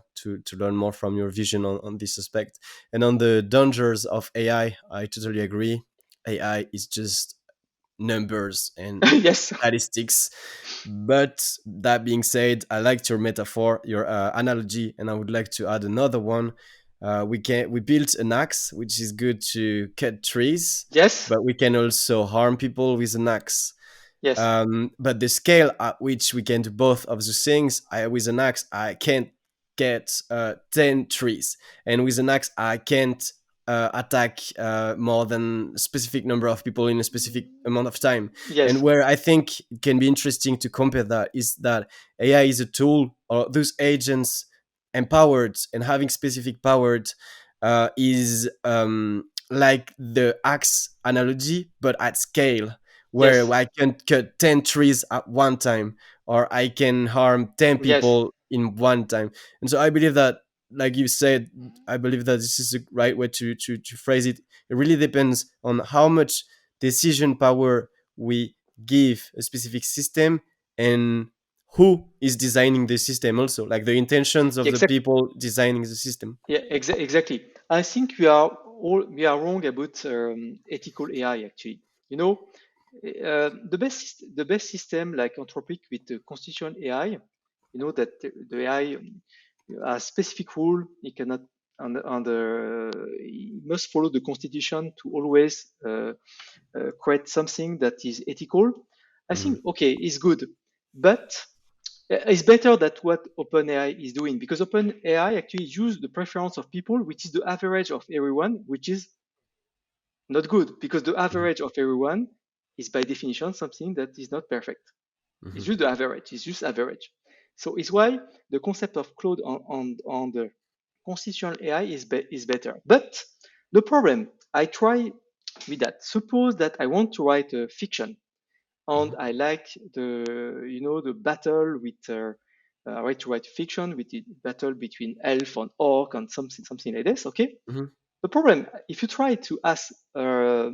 learn more from your vision on this aspect. And on the dangers of AI, I totally agree. AI is just numbers and Yes. statistics. But that being said, I liked your metaphor, your analogy, and I would like to add another one. We built an axe, which is good to cut trees, Yes. but we can also harm people with an axe. Yes. But the scale at which we can do both of those things, with an axe, I can't get 10 trees. And with an axe, I can't attack more than a specific number of people in a specific amount of time. And Yes. where I think it can be interesting to compare that is that AI is a tool, or those agents empowered and having specific powered is like the axe analogy, but at scale, where Yes. I can cut 10 trees at one time, or I can harm 10 Yes. people in one time. And so I believe that, like you said, I believe that this is the right way to phrase it. It really depends on how much decision power we give a specific system, and who is designing the system, also, like the intentions of the Exactly. people designing the system. Yeah, exactly. I think we are wrong about ethical AI. Actually, you know, the best system like Anthropic with the constitutional AI, you know that the AI has specific rule. It cannot it must follow the constitution to always create something that is ethical. I Mm-hmm. think okay, it's good, but it's better than what OpenAI is doing because OpenAI actually use the preference of people, which is the average of everyone, which is not good because the Mm-hmm. average of everyone is by definition something that is not perfect. It's Mm-hmm. just the average. It's just average. So it's why the concept of cloud on the constitutional AI is better. But the problem, I try with that. Suppose that I want to write a fiction and I like the battle with I like to write fiction with the battle between elf and orc and something like this. Okay. Mm-hmm. The problem, if you try to ask uh,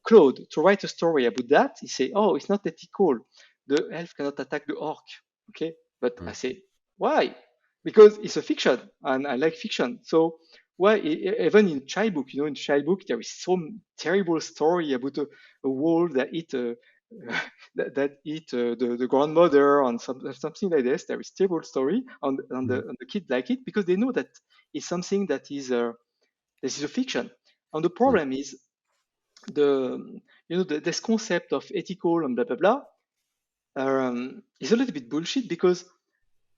Claude to write a story about that, he say, "Oh, it's not ethical. The elf cannot attack the orc." Okay, but I say, "Why?" Because it's a fiction, and I like fiction. So why? Even in child book, in child book there is some terrible story about a wolf that eat that eat the grandmother and something like this. There is terrible story, and the kid like it because they know that it's something that is this is a fiction. And the problem is this concept of ethical and blah blah blah is a little bit bullshit because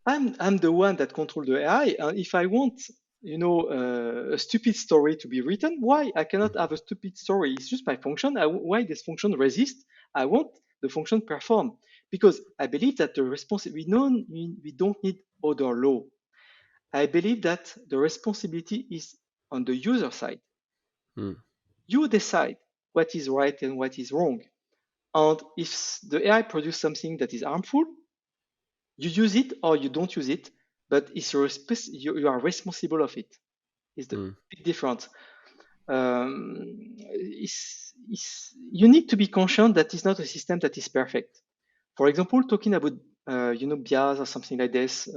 I'm the one that control the AI, and if I want a stupid story to be written, why I cannot have a stupid story? It's just my function. Why this function resist? I want the function perform because I believe that the responsibility we don't need other law. I believe that the responsibility is on the user side. Mm-hmm. You decide what is right and what is wrong. And if the AI produces something that is harmful, you use it or you don't use it, but you are responsible of it. Is the big difference. You need to be conscious that it's not a system that is perfect. For example, talking about bias or something like this,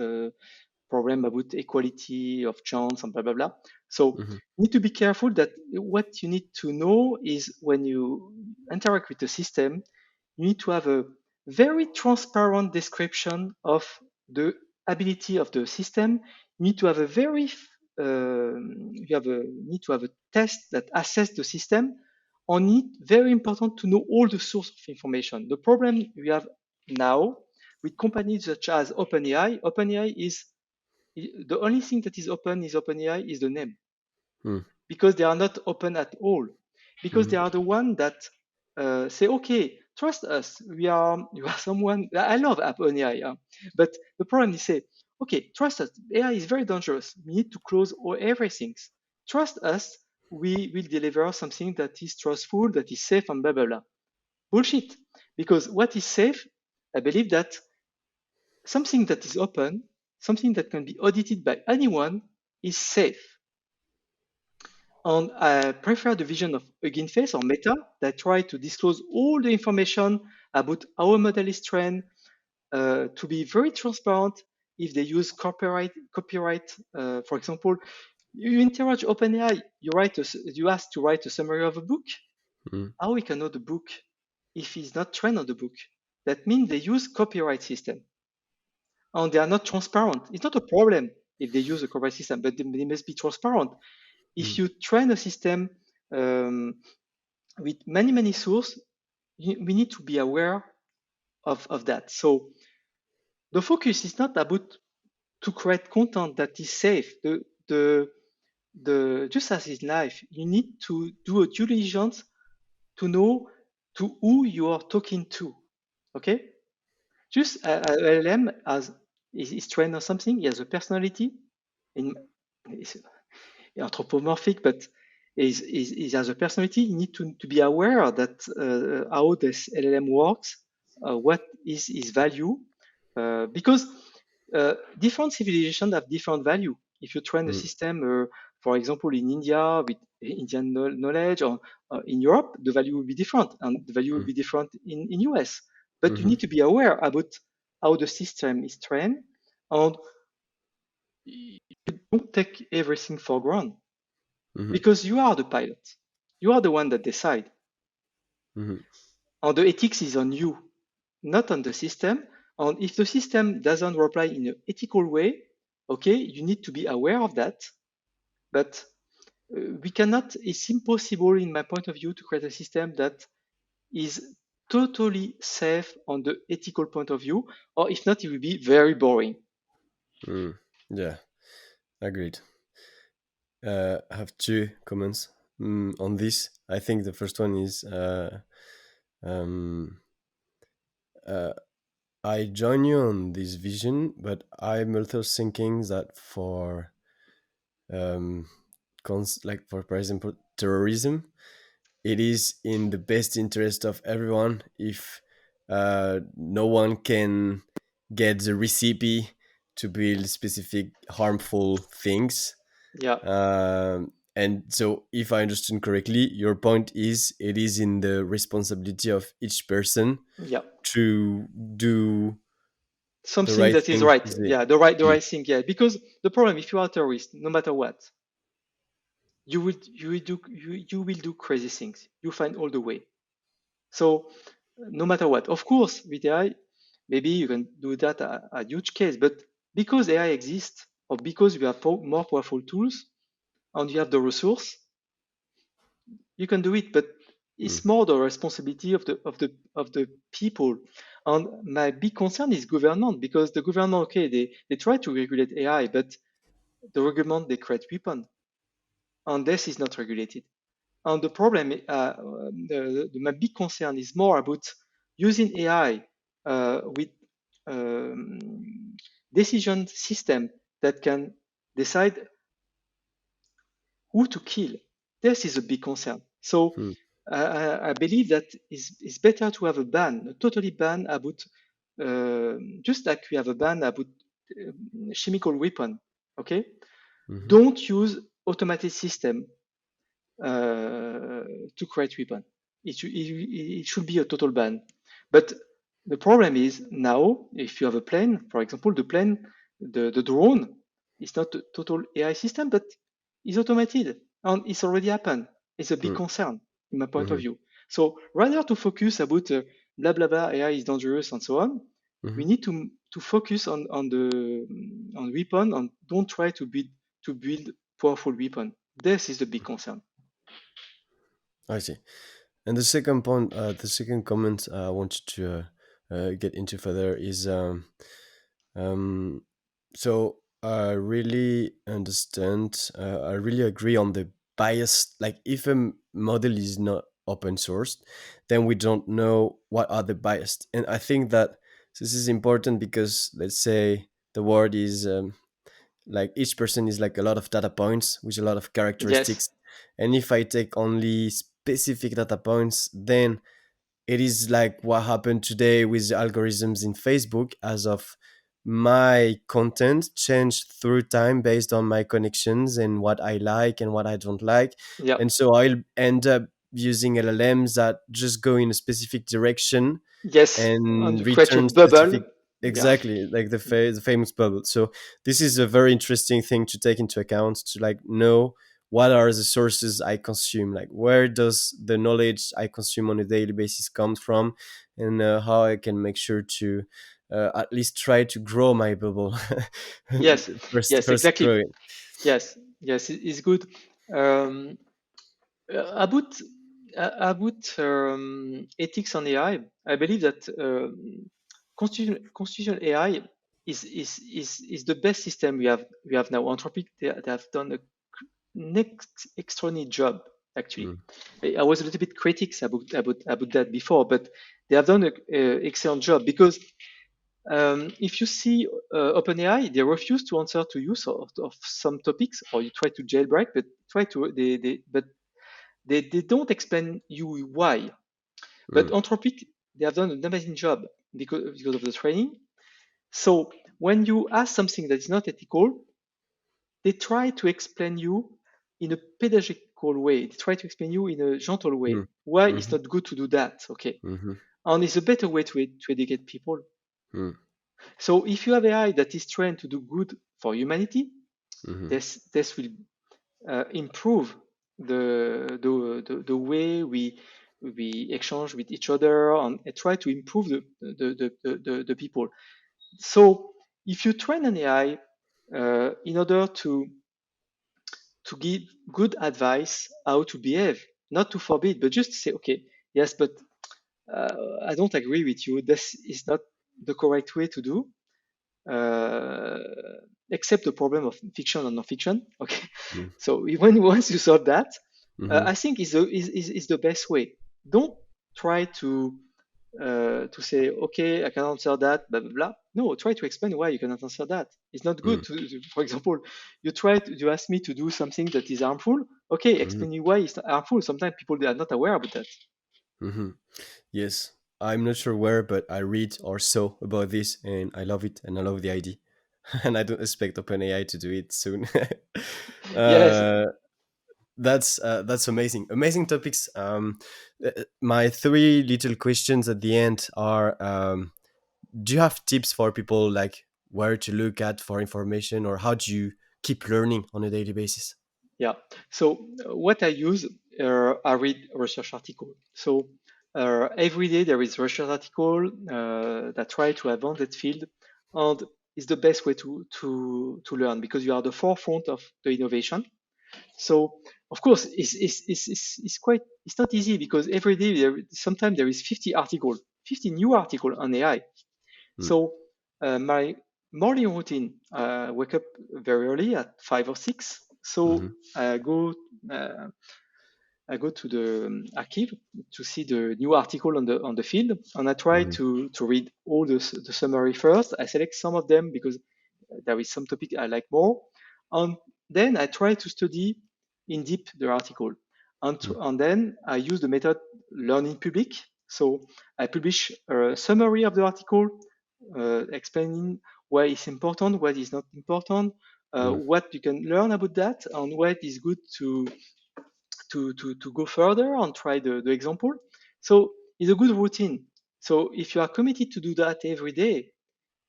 problem about equality of chance and blah blah blah. So Mm-hmm. you need to be careful that what you need to know is when you interact with the system, you need to have a very transparent description of the ability of the system. You need to have a very need to have a test that assess the system. On it, very important to know all the source of information. The problem we have now with companies such as OpenAI, OpenAI is the only thing that is open is OpenAI is the name because they are not open at all because Mm-hmm. they are the one that say okay trust us you are someone I love OpenAI but the problem is say okay trust us AI is very dangerous we need to close all everything trust us we will deliver something that is trustful that is safe and blah blah blah bullshit because what is safe I believe that something that is open, something that can be audited by anyone, is safe. And I prefer the vision of Hugging Face or Meta that try to disclose all the information about how a model is trained, to be very transparent if they use copyright. For example, you interrupt OpenAI, you ask to write a summary of a book. Mm-hmm. How we can know the book if he's not trained on the book? That means they use copyright system. And they are not transparent. It's not a problem if they use a corporate system, but they must be transparent. If you train a system with many sources, we need to be aware of that. So the focus is not about to create content that is safe. The just as in life, you need to do a due diligence to know to who you are talking to. Okay, just LLM as is trained on something. He has a personality. In is anthropomorphic, but is as a personality, you need to be aware that how this LLM works, what is his value, because different civilizations have different value. If you train a system, for example, in India with Indian knowledge, or in Europe, the value will be different, and the value will be different in US. But you Mm-hmm. need to be aware about how the system is trained, and you don't take everything for granted Mm-hmm. because you are the pilot. You are the one that decide. Mm-hmm. And the ethics is on you, not on the system. And if the system doesn't reply in an ethical way, okay, you need to be aware of that. But we cannot, it's impossible, in my point of view, to create a system that is totally safe on the ethical point of view, or if not, it will be very boring. Mm. Yeah, agreed. I have two comments on this. I think the first one is um, uh, I join you on this vision, but I'm also thinking that for um, like for example terrorism, it is in the best interest of everyone if no one can get the recipe to build specific harmful things. Yeah, And so, if I understand correctly, your point is it is in the responsibility of each person yeah. to do the Something right that is thing. right. Is it? Yeah, the right Mm, thing. Yeah, because the problem, if you are a terrorist, no matter what, you will do crazy things. You find all the way. So no matter what, of course, with AI, maybe you can do that a huge case, but because AI exists, or because we have more powerful tools and you have the resource, you can do it. But mm, it's more the responsibility of the people. And my big concern is government, because the government, okay, they try to regulate AI, but the government, they create weapons, and this is not regulated. And the problem, my big concern is more about using AI with decision system that can decide who to kill. This is a big concern. So mm, I believe that it's better to have a ban, a totally ban about, just like we have a ban about chemical weapon. Okay, mhm, don't use automated system to create weapon. It should be a total ban. But the problem is now, if you have a plane, for example, the drone is not a total AI system, but is automated, and it's already happened. It's a big mm, concern in my point of mhm, view. So rather to focus about blah blah blah, AI is dangerous and so on, we mhm. need to focus on the on weapon, and don't try to build powerful weapon. This is the big concern. I see. And the second point, the second comment I wanted to get into further is um, so I really understand. I really agree on the bias. Like, if a model is not open sourced, then we don't know what are the biased. And I think that this is important because, let's say, the word is like each person is like a lot of data points with a lot of Yes. characteristics. And if I take only specific data points, then it is like what happened today with the algorithms in Facebook. As of my content changed through time based on my connections and what I like and what I don't like. Yeah. And so I'll end up using LLMs that just go in a specific direction Yes. And and you create your return bubble. specific, Yeah. exactly like the famous bubble. So this is a very interesting thing to take into account, to like know what are the sources I consume, like where does the knowledge I consume on a daily basis come from, and how I can make sure to at least try to grow my bubble. Yes. Yes. First Exactly. grow it. Yes. Yes. It's good. Um, about ethics on AI, I believe that constitutional AI is the best system we have now. Anthropic, they have done a next extraordinary job, actually. Mm, I was a little bit critics about that before, but they have done an excellent job, because if you see OpenAI, they refuse to answer to you of some topics, or you try to jailbreak, but try to they don't explain you why. But mm, Anthropic, they have done an amazing job because of the training. So when you ask something that is not ethical, they try to explain you in a pedagogical way. They try to explain you in a gentle way mm, why it's mhm, not good to do that. Okay, mhm, and it's a better way to educate people. mm, So if you have AI that is trained to do good for humanity, mhm, this will improve the way we exchange with each other and try to improve the people. So if you train an AI in order to give good advice how to behave, not to forbid, but just to say, okay, yes, but I don't agree with you. This is not the correct way to do, uh, except the problem of fiction and non-fiction. Okay, Mm. so when once you solve that, Mm-hmm. I think is the best way. Don't try to say, okay, I can answer that, blah blah blah. No, try to explain why you cannot answer that. It's not good Mm. for example, you ask me to do something that is harmful. Okay, Mm-hmm. explain me why it's harmful. Sometimes people they are not aware about that. Mm-hmm. Yes, I'm not sure where, but I read or saw about this, and I love it, and I love the idea, and I don't expect OpenAI to do it soon. Yes, uh, that's amazing, amazing topics. My three little questions at the end are: do you have tips for people, like where to look at for information, or how do you keep learning on a daily basis? yeah. So what I use, I read research article. So every day there is research article that try to advance that field, and it's the best way to learn because you are the forefront of the innovation. So of course it's quite it's not easy because every day sometimes there is 50 new article on AI. Mm. So my morning routine, wake up very early at 5 or 6. So Mm-hmm. uh, I go to the archive to see the new article on the field, and I try Mm-hmm. to read all the summary first. I select some of them because there is some topic I like more, and then I try to study in deep the article, and then I use the method learn in public. So I publish a summary of the article, explaining why it's important, what is not important, Mm-hmm. what you can learn about that, and what is good to go further and try the example. So it's a good routine. So if you are committed to do that every day,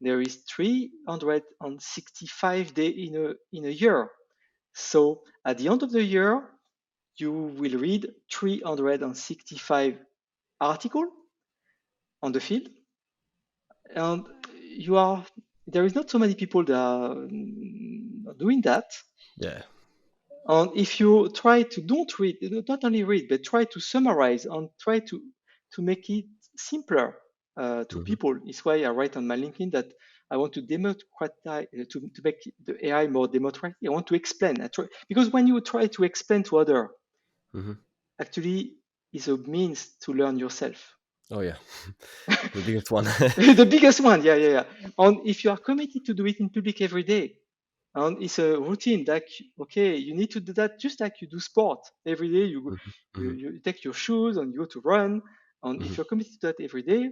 there is 365 days in a year. So at the end of the year, you will read 365 articles on the field, and you are there is not so many people that are doing that. Yeah. And if you try to don't read, not only read, but try to summarize and try to make it simpler to Mm-hmm. people. It's why I write on my LinkedIn that I want to democratize, to make the AI more democratic. I want to explain. Because when you try to explain to other, Mm-hmm. actually, is a means to learn yourself. Oh yeah, the biggest one. The biggest one, yeah, yeah, yeah. And if you are committed to do it in public every day, and it's a routine that okay, you need to do that just like you do sport every day. Mhm, You, mhm, you take your shoes and you go to run. And if mhm, you're committed to that every day,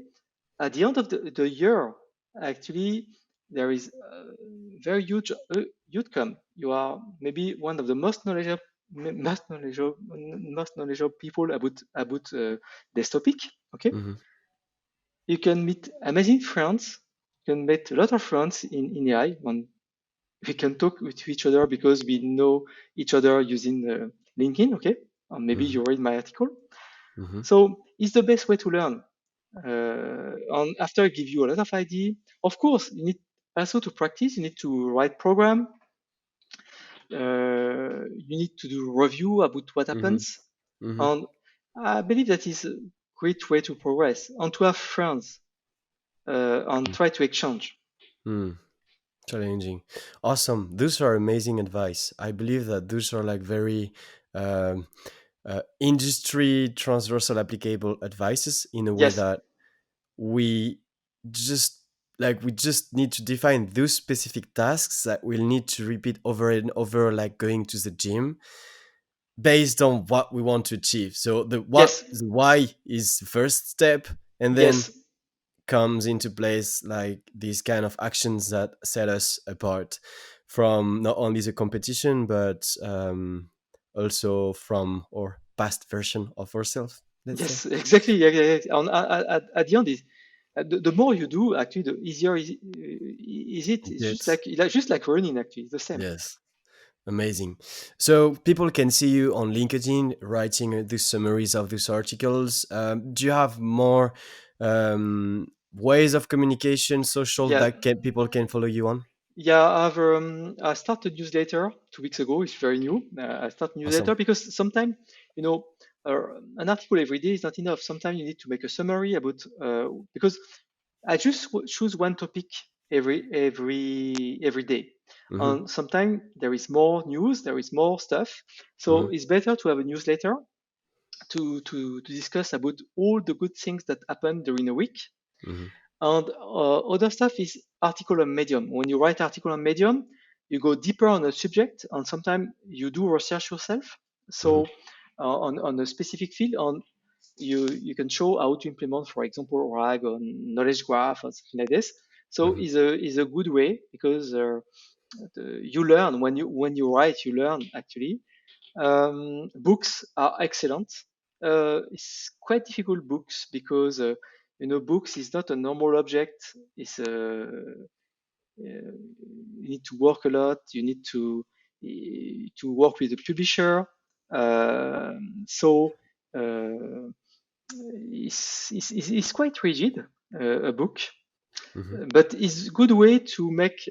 at the end of the year, actually, there is a very huge outcome. You are maybe one of the most knowledgeable people about this topic. Okay, mhm, you can meet amazing friends. You can meet a lot of friends in AI. And we can talk with each other because we know each other using LinkedIn. Okay, and maybe mhm, you read my article. mhm, So it's the best way to learn. And after I give you a lot of idea, of course, you need also to practice. You need to write program. You need to do review about what mhm, happens. mhm, And I believe that is a great way to progress and to have friends and mhm, try to exchange. mm. Challenging. Awesome. Those are amazing advice. I believe that those are like very um, industry transversal applicable advices, in a way Yes, that we just we just need to define those specific tasks that we'll need to repeat over and over, like going to the gym, based on what we want to achieve. So yes, the why is the first step, and then yes. comes into place like these kind of actions that set us apart from not only the competition, but also from our past version of ourselves, let's say. Yes, exactly. Yeah, yeah, yeah. At the end, the more you do, actually, the easier is it. It's Yes. just like running. Actually, it's the same. Yes. Amazing. So people can see you on LinkedIn writing the summaries of these articles. Do you have more ways of communication, social, Yeah, that people can follow you on? yeah. I started newsletter 2 weeks ago. It's very new. I start Awesome. newsletter because sometimes you know an article every day is not enough. Sometimes you need to make a summary about because I just choose one topic every day. Mm-hmm. And sometimes there is more news, there is more stuff. So Mm-hmm. it's better to have a newsletter to discuss about all the good things that happen during a week. Mm-hmm. And other stuff is article on Medium. When you write article on Medium, you go deeper on a subject, and sometimes you do research yourself. Mm-hmm. So on a specific field, on you can show how to implement, for example, RAG or knowledge graph or something like this. So Mm-hmm. is a good way because you learn when you write, you learn actually. Books are excellent. It's quite difficult books because books is not a normal object. It's you need to work a lot. You need to work with the publisher. So uh, it's quite rigid, a book, Mm-hmm. but it's a good way to make.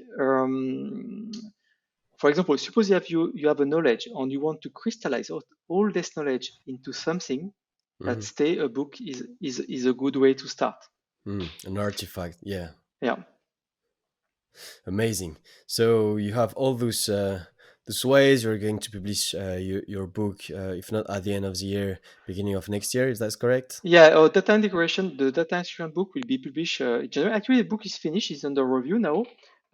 For example, suppose you have a knowledge and you want to crystallize all this knowledge into something that Mm-hmm. stay a book is a good way to start. An artifact, yeah. Yeah. Amazing. So you have all those ways you're going to publish your book, if not at the end of the year, beginning of next year. Is that correct? Yeah, data integration, the data integration book will be published in January. Actually, the book is finished, it's under review now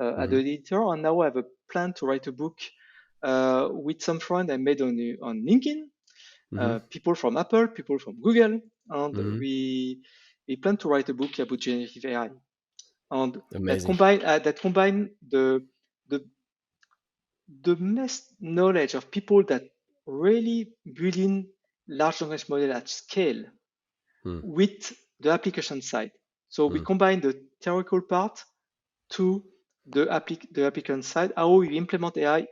at the Mm-hmm. editor, and now I have a plan to write a book with some friend I made on LinkedIn, Mm-hmm. people from Apple, people from Google, and Mm-hmm. we plan to write a book about generative AI, and Amazing. that combine the the best knowledge of people that really building large language model at scale Mm, with the application side. So we mm, combine the theoretical part to the applicant side, how we implement AI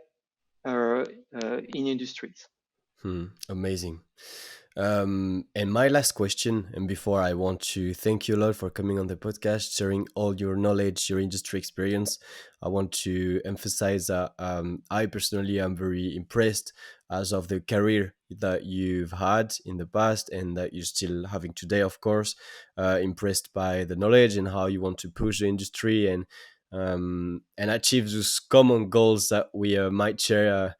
in industries. amazing. And my last question, and before I want to thank you a lot for coming on the podcast, sharing all your knowledge, your industry experience. I want to emphasize that I personally am very impressed as of the career that you've had in the past and that you're still having today, of course. Impressed by the knowledge and how you want to push the industry and achieve those common goals that we might share.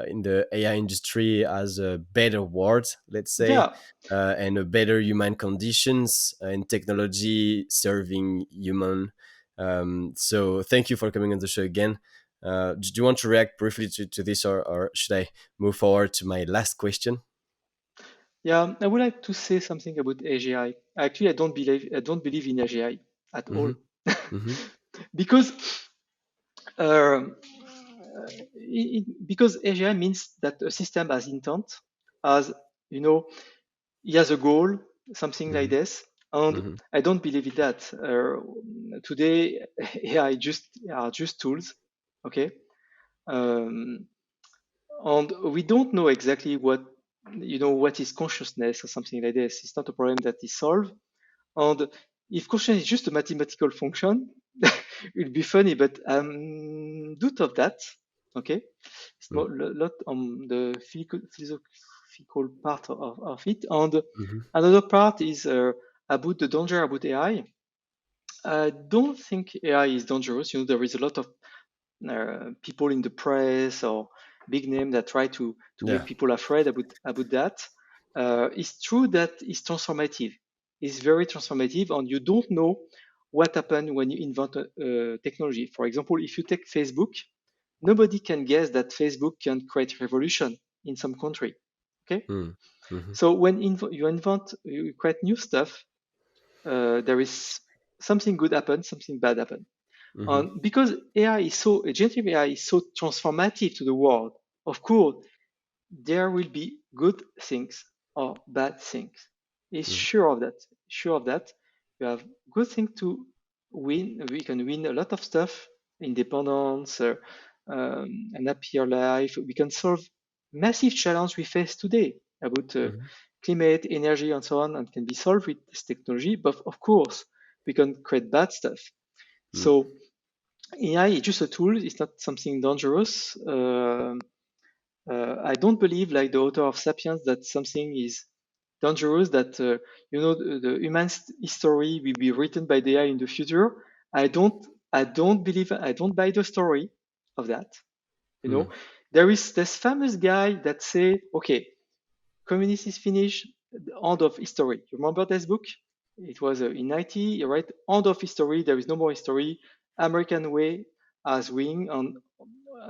In the AI industry as a better world, let's say, Yeah, and a better human conditions and technology serving human. So thank you for coming on the show again. Do you want to react briefly to this, or should I move forward to my last question? yeah. I would like to say something about AGI. Actually, I don't believe in AGI at all, Mm-hmm. Mm-hmm. because um, because AGI means that a system has intent, as you know, he has a goal, something like Mm-hmm. this. And Mm-hmm. I don't believe in that. Today, AI just are just tools, okay? Um, and we don't know exactly what is consciousness or something like this. It's not a problem that is solved. And if consciousness is just a mathematical function, it'll be funny, but doubt of that. Okay, it's not a lot on the philosophical part of it. And Mm-hmm. another part is about the danger about AI. I don't think AI is dangerous. There is a lot of people in the press or big name that try to Yeah. make people afraid about that. It's true that it's transformative. It's very transformative, and you don't know what happened when you invent a technology. For example, if you take Facebook, nobody can guess that Facebook can create revolution in some country. Okay, Mm. Mm-hmm. so when you create new stuff, there is something good happen, something bad happen. Mm-hmm. And because generative AI is so transformative to the world, of course, there will be good things or bad things. It's Mm-hmm. sure of that. Sure of that. You have good thing to win. We can win a lot of stuff, independence, an happier life. We can solve massive challenge we face today about Mhm. climate, energy, and so on, and can be solved with this technology. But of course, we can create bad stuff. Mm. So AI is just a tool. It's not something dangerous. I don't believe, like the author of *Sapiens*, that something is dangerous. That the human history will be written by the AI in the future. I don't. I don't believe. I don't buy the story of that. You Mm. know, there is this famous guy that say, "Okay, communist is finished. The end of history." You remember this book? It was in 90, right? End of history. There is no more history. American way as wing, and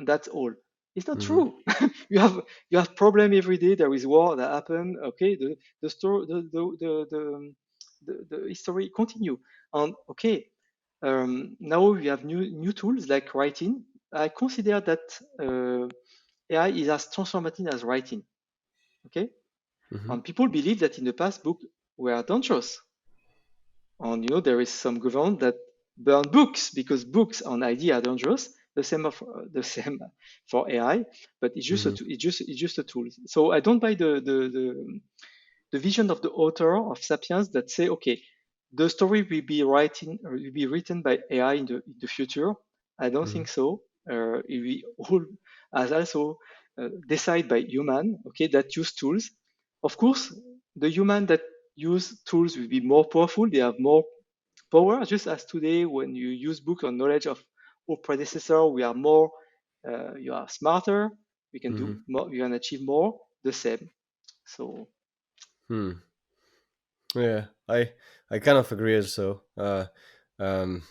that's all. It's not Mhm. true. you have you have problem every day. There is war that happen. Okay, the story, the history continue. And okay, now we have new tools like writing. I consider that AI is as transformative as writing. Okay, Mhm. and people believe that in the past books were dangerous. And there is some government that burn books because books and idea are dangerous. The same for AI, but Mhm. it's just a tool. So I don't buy the vision of the author of *Sapiens* that say, okay, the story will be written by AI in the future. I don't think Mhm. so. It will all as also decide by human, okay, that use tools. Of course, the human that use tools will be more powerful. They have more power, just as today when you use book or knowledge of our predecessor, we are more, you are smarter. We can do Mhm. more. We can achieve more. The same. So Hmm. Yeah, I kind of agree also. Um,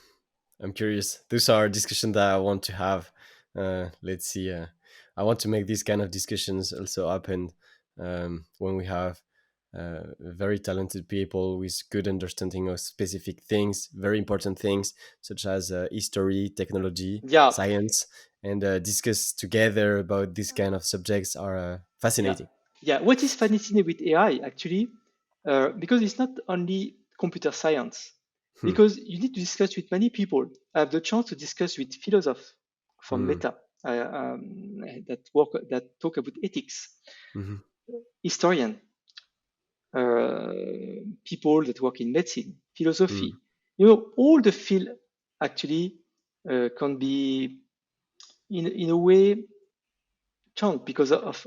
I'm curious. Those are discussions that I want to have. Let's see. I want to make these kind of discussions also happen when we have very talented people with good understanding of specific things, very important things such as history, technology, yeah, science, and discuss together about these kind of subjects are yeah, fascinating. yeah. What is fascinating with AI actually, because it's not only computer science, Hmm. because you need to discuss with many people. I have the chance to discuss with philosophers from Hmm. Meta that talk about ethics, Hmm. historian, people that work in medicine, Hmm. philosophy. All the field actually can be in a way changed because of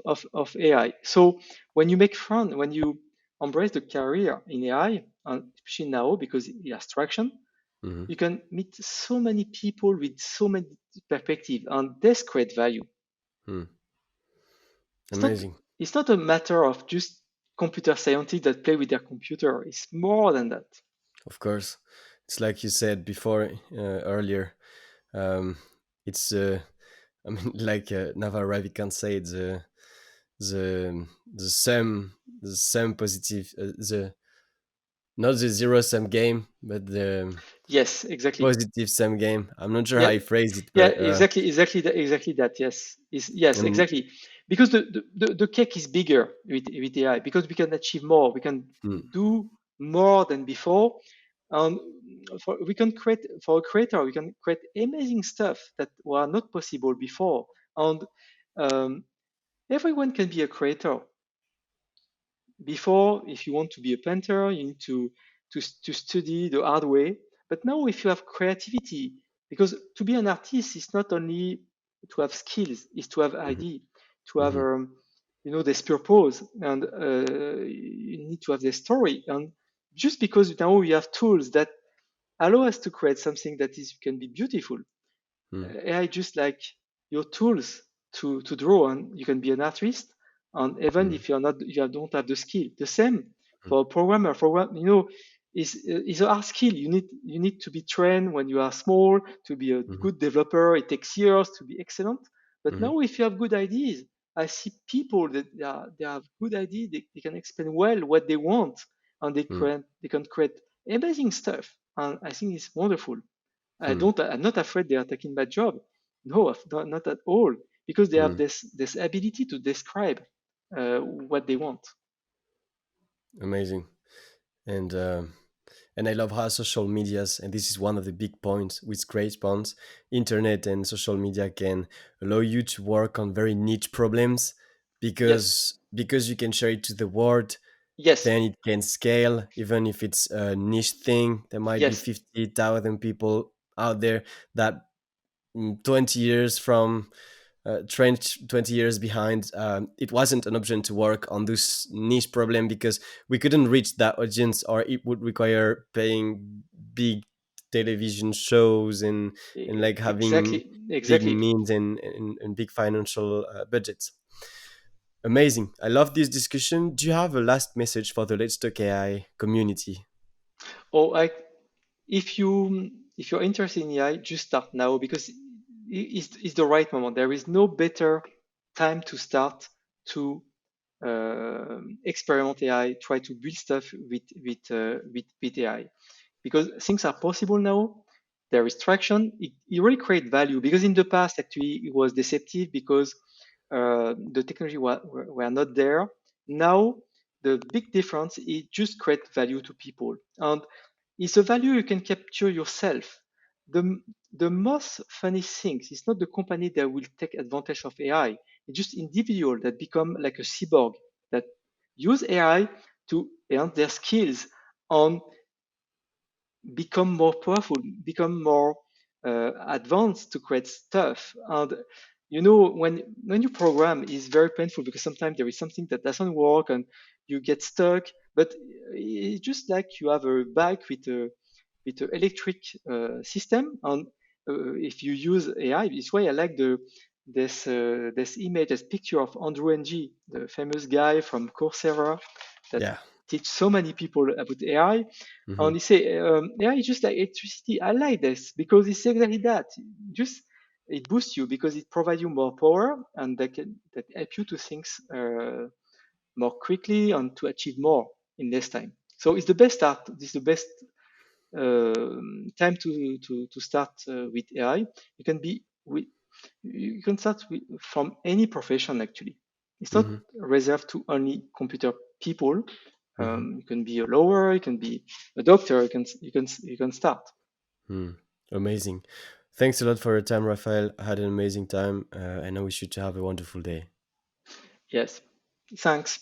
AI. So when you make fun, when you embrace the career in AI, and especially now because it has traction, Hmm. you can meet so many people with so many perspectives, and this create value. Hmm. It's not Amazing. it's not a matter of just computer scientists that play with their computer. It's more than that. Of course, it's like you said before earlier. Um, it's I mean, like Naval Ravikant said, the same positive, the not the zero sum game, but the Yes, exactly. positive sum game. I'm not sure how Yeah, I phrase it, yeah, but exactly that. Yes, yes, and exactly. Because the cake is bigger with AI because we can achieve more. We can mm, do more than before, and we can create for a creator. We can create amazing stuff that were not possible before, and um, everyone can be a creator. Before, if you want to be a painter, you need to study the hard way. But now, if you have creativity, because to be an artist is not only to have skills, is to have mhm, idea, to have mhm, this purpose, and you need to have the story. And just because now we have tools that allow us to create something that is can be beautiful, mm, AI just like your tools to draw, and you can be an artist. And even mm, if you don't have the skill, the same mm, for a programmer. Is a hard skill. You need to be trained when you are small to be a mhm, good developer. It takes years to be excellent. But mhm, now, if you have good ideas, I see people that they have good ideas. They can explain well what they want, and mm, they can create amazing stuff. And I think it's wonderful. mm, I'm not afraid they are taking my job. No, not at all, because they have mm. this ability to describe what they want. Amazing. And And I love how social medias, and this is one of the big points with great points, internet and social media can allow you to work on very niche problems Yes, because you can share it to the world, yes, then it can scale. Even if it's a niche thing, there might be yes, 50,000 people out there that 20 years from Trent 20 years behind, it wasn't an option to work on this niche problem because we couldn't reach that audience, or it would require paying big television shows and like having exactly, big exactly. means and big financial budgets. Amazing. I love this discussion. Do you have a last message for the Let's Talk AI community? Or I, if you're interested in AI, just start now because it's the right moment. There is no better time to start to experiment AI, try to build stuff with AI, because things are possible now. There is traction. It really create value because in the past, actually, it was deceptive because the technology were not there. Now, the big difference is just create value to people, and it's a value you can capture yourself. The, the most funny thing is not the company that will take advantage of AI. It's just individual that become like a cyborg that use AI to enhance their skills on become more powerful, become more advanced to create stuff. And you know, when you program, is very painful because sometimes there is something that doesn't work and you get stuck. But it's just like you have a bike with an electric system, and if you use AI, this way I like this image, this picture of Andrew Ng, the famous guy from Coursera that Yeah. teach so many people about AI. Hmm. And he say, AI is just like electricity. I like this because it's exactly that. Just it boosts you because it provides you more power and that help you to think more quickly and to achieve more in less time. So it's the best start. This is the best time to start with AI. You can be with, you can start with, from any profession actually. It's not Hmm. reserved to only computer people. Hmm. You can be a lawyer, you can be a doctor. You can start. Hmm. Amazing. Thanks a lot for your time, Raphael. I had an amazing time, and I wish you to have a wonderful day. Yes. Thanks.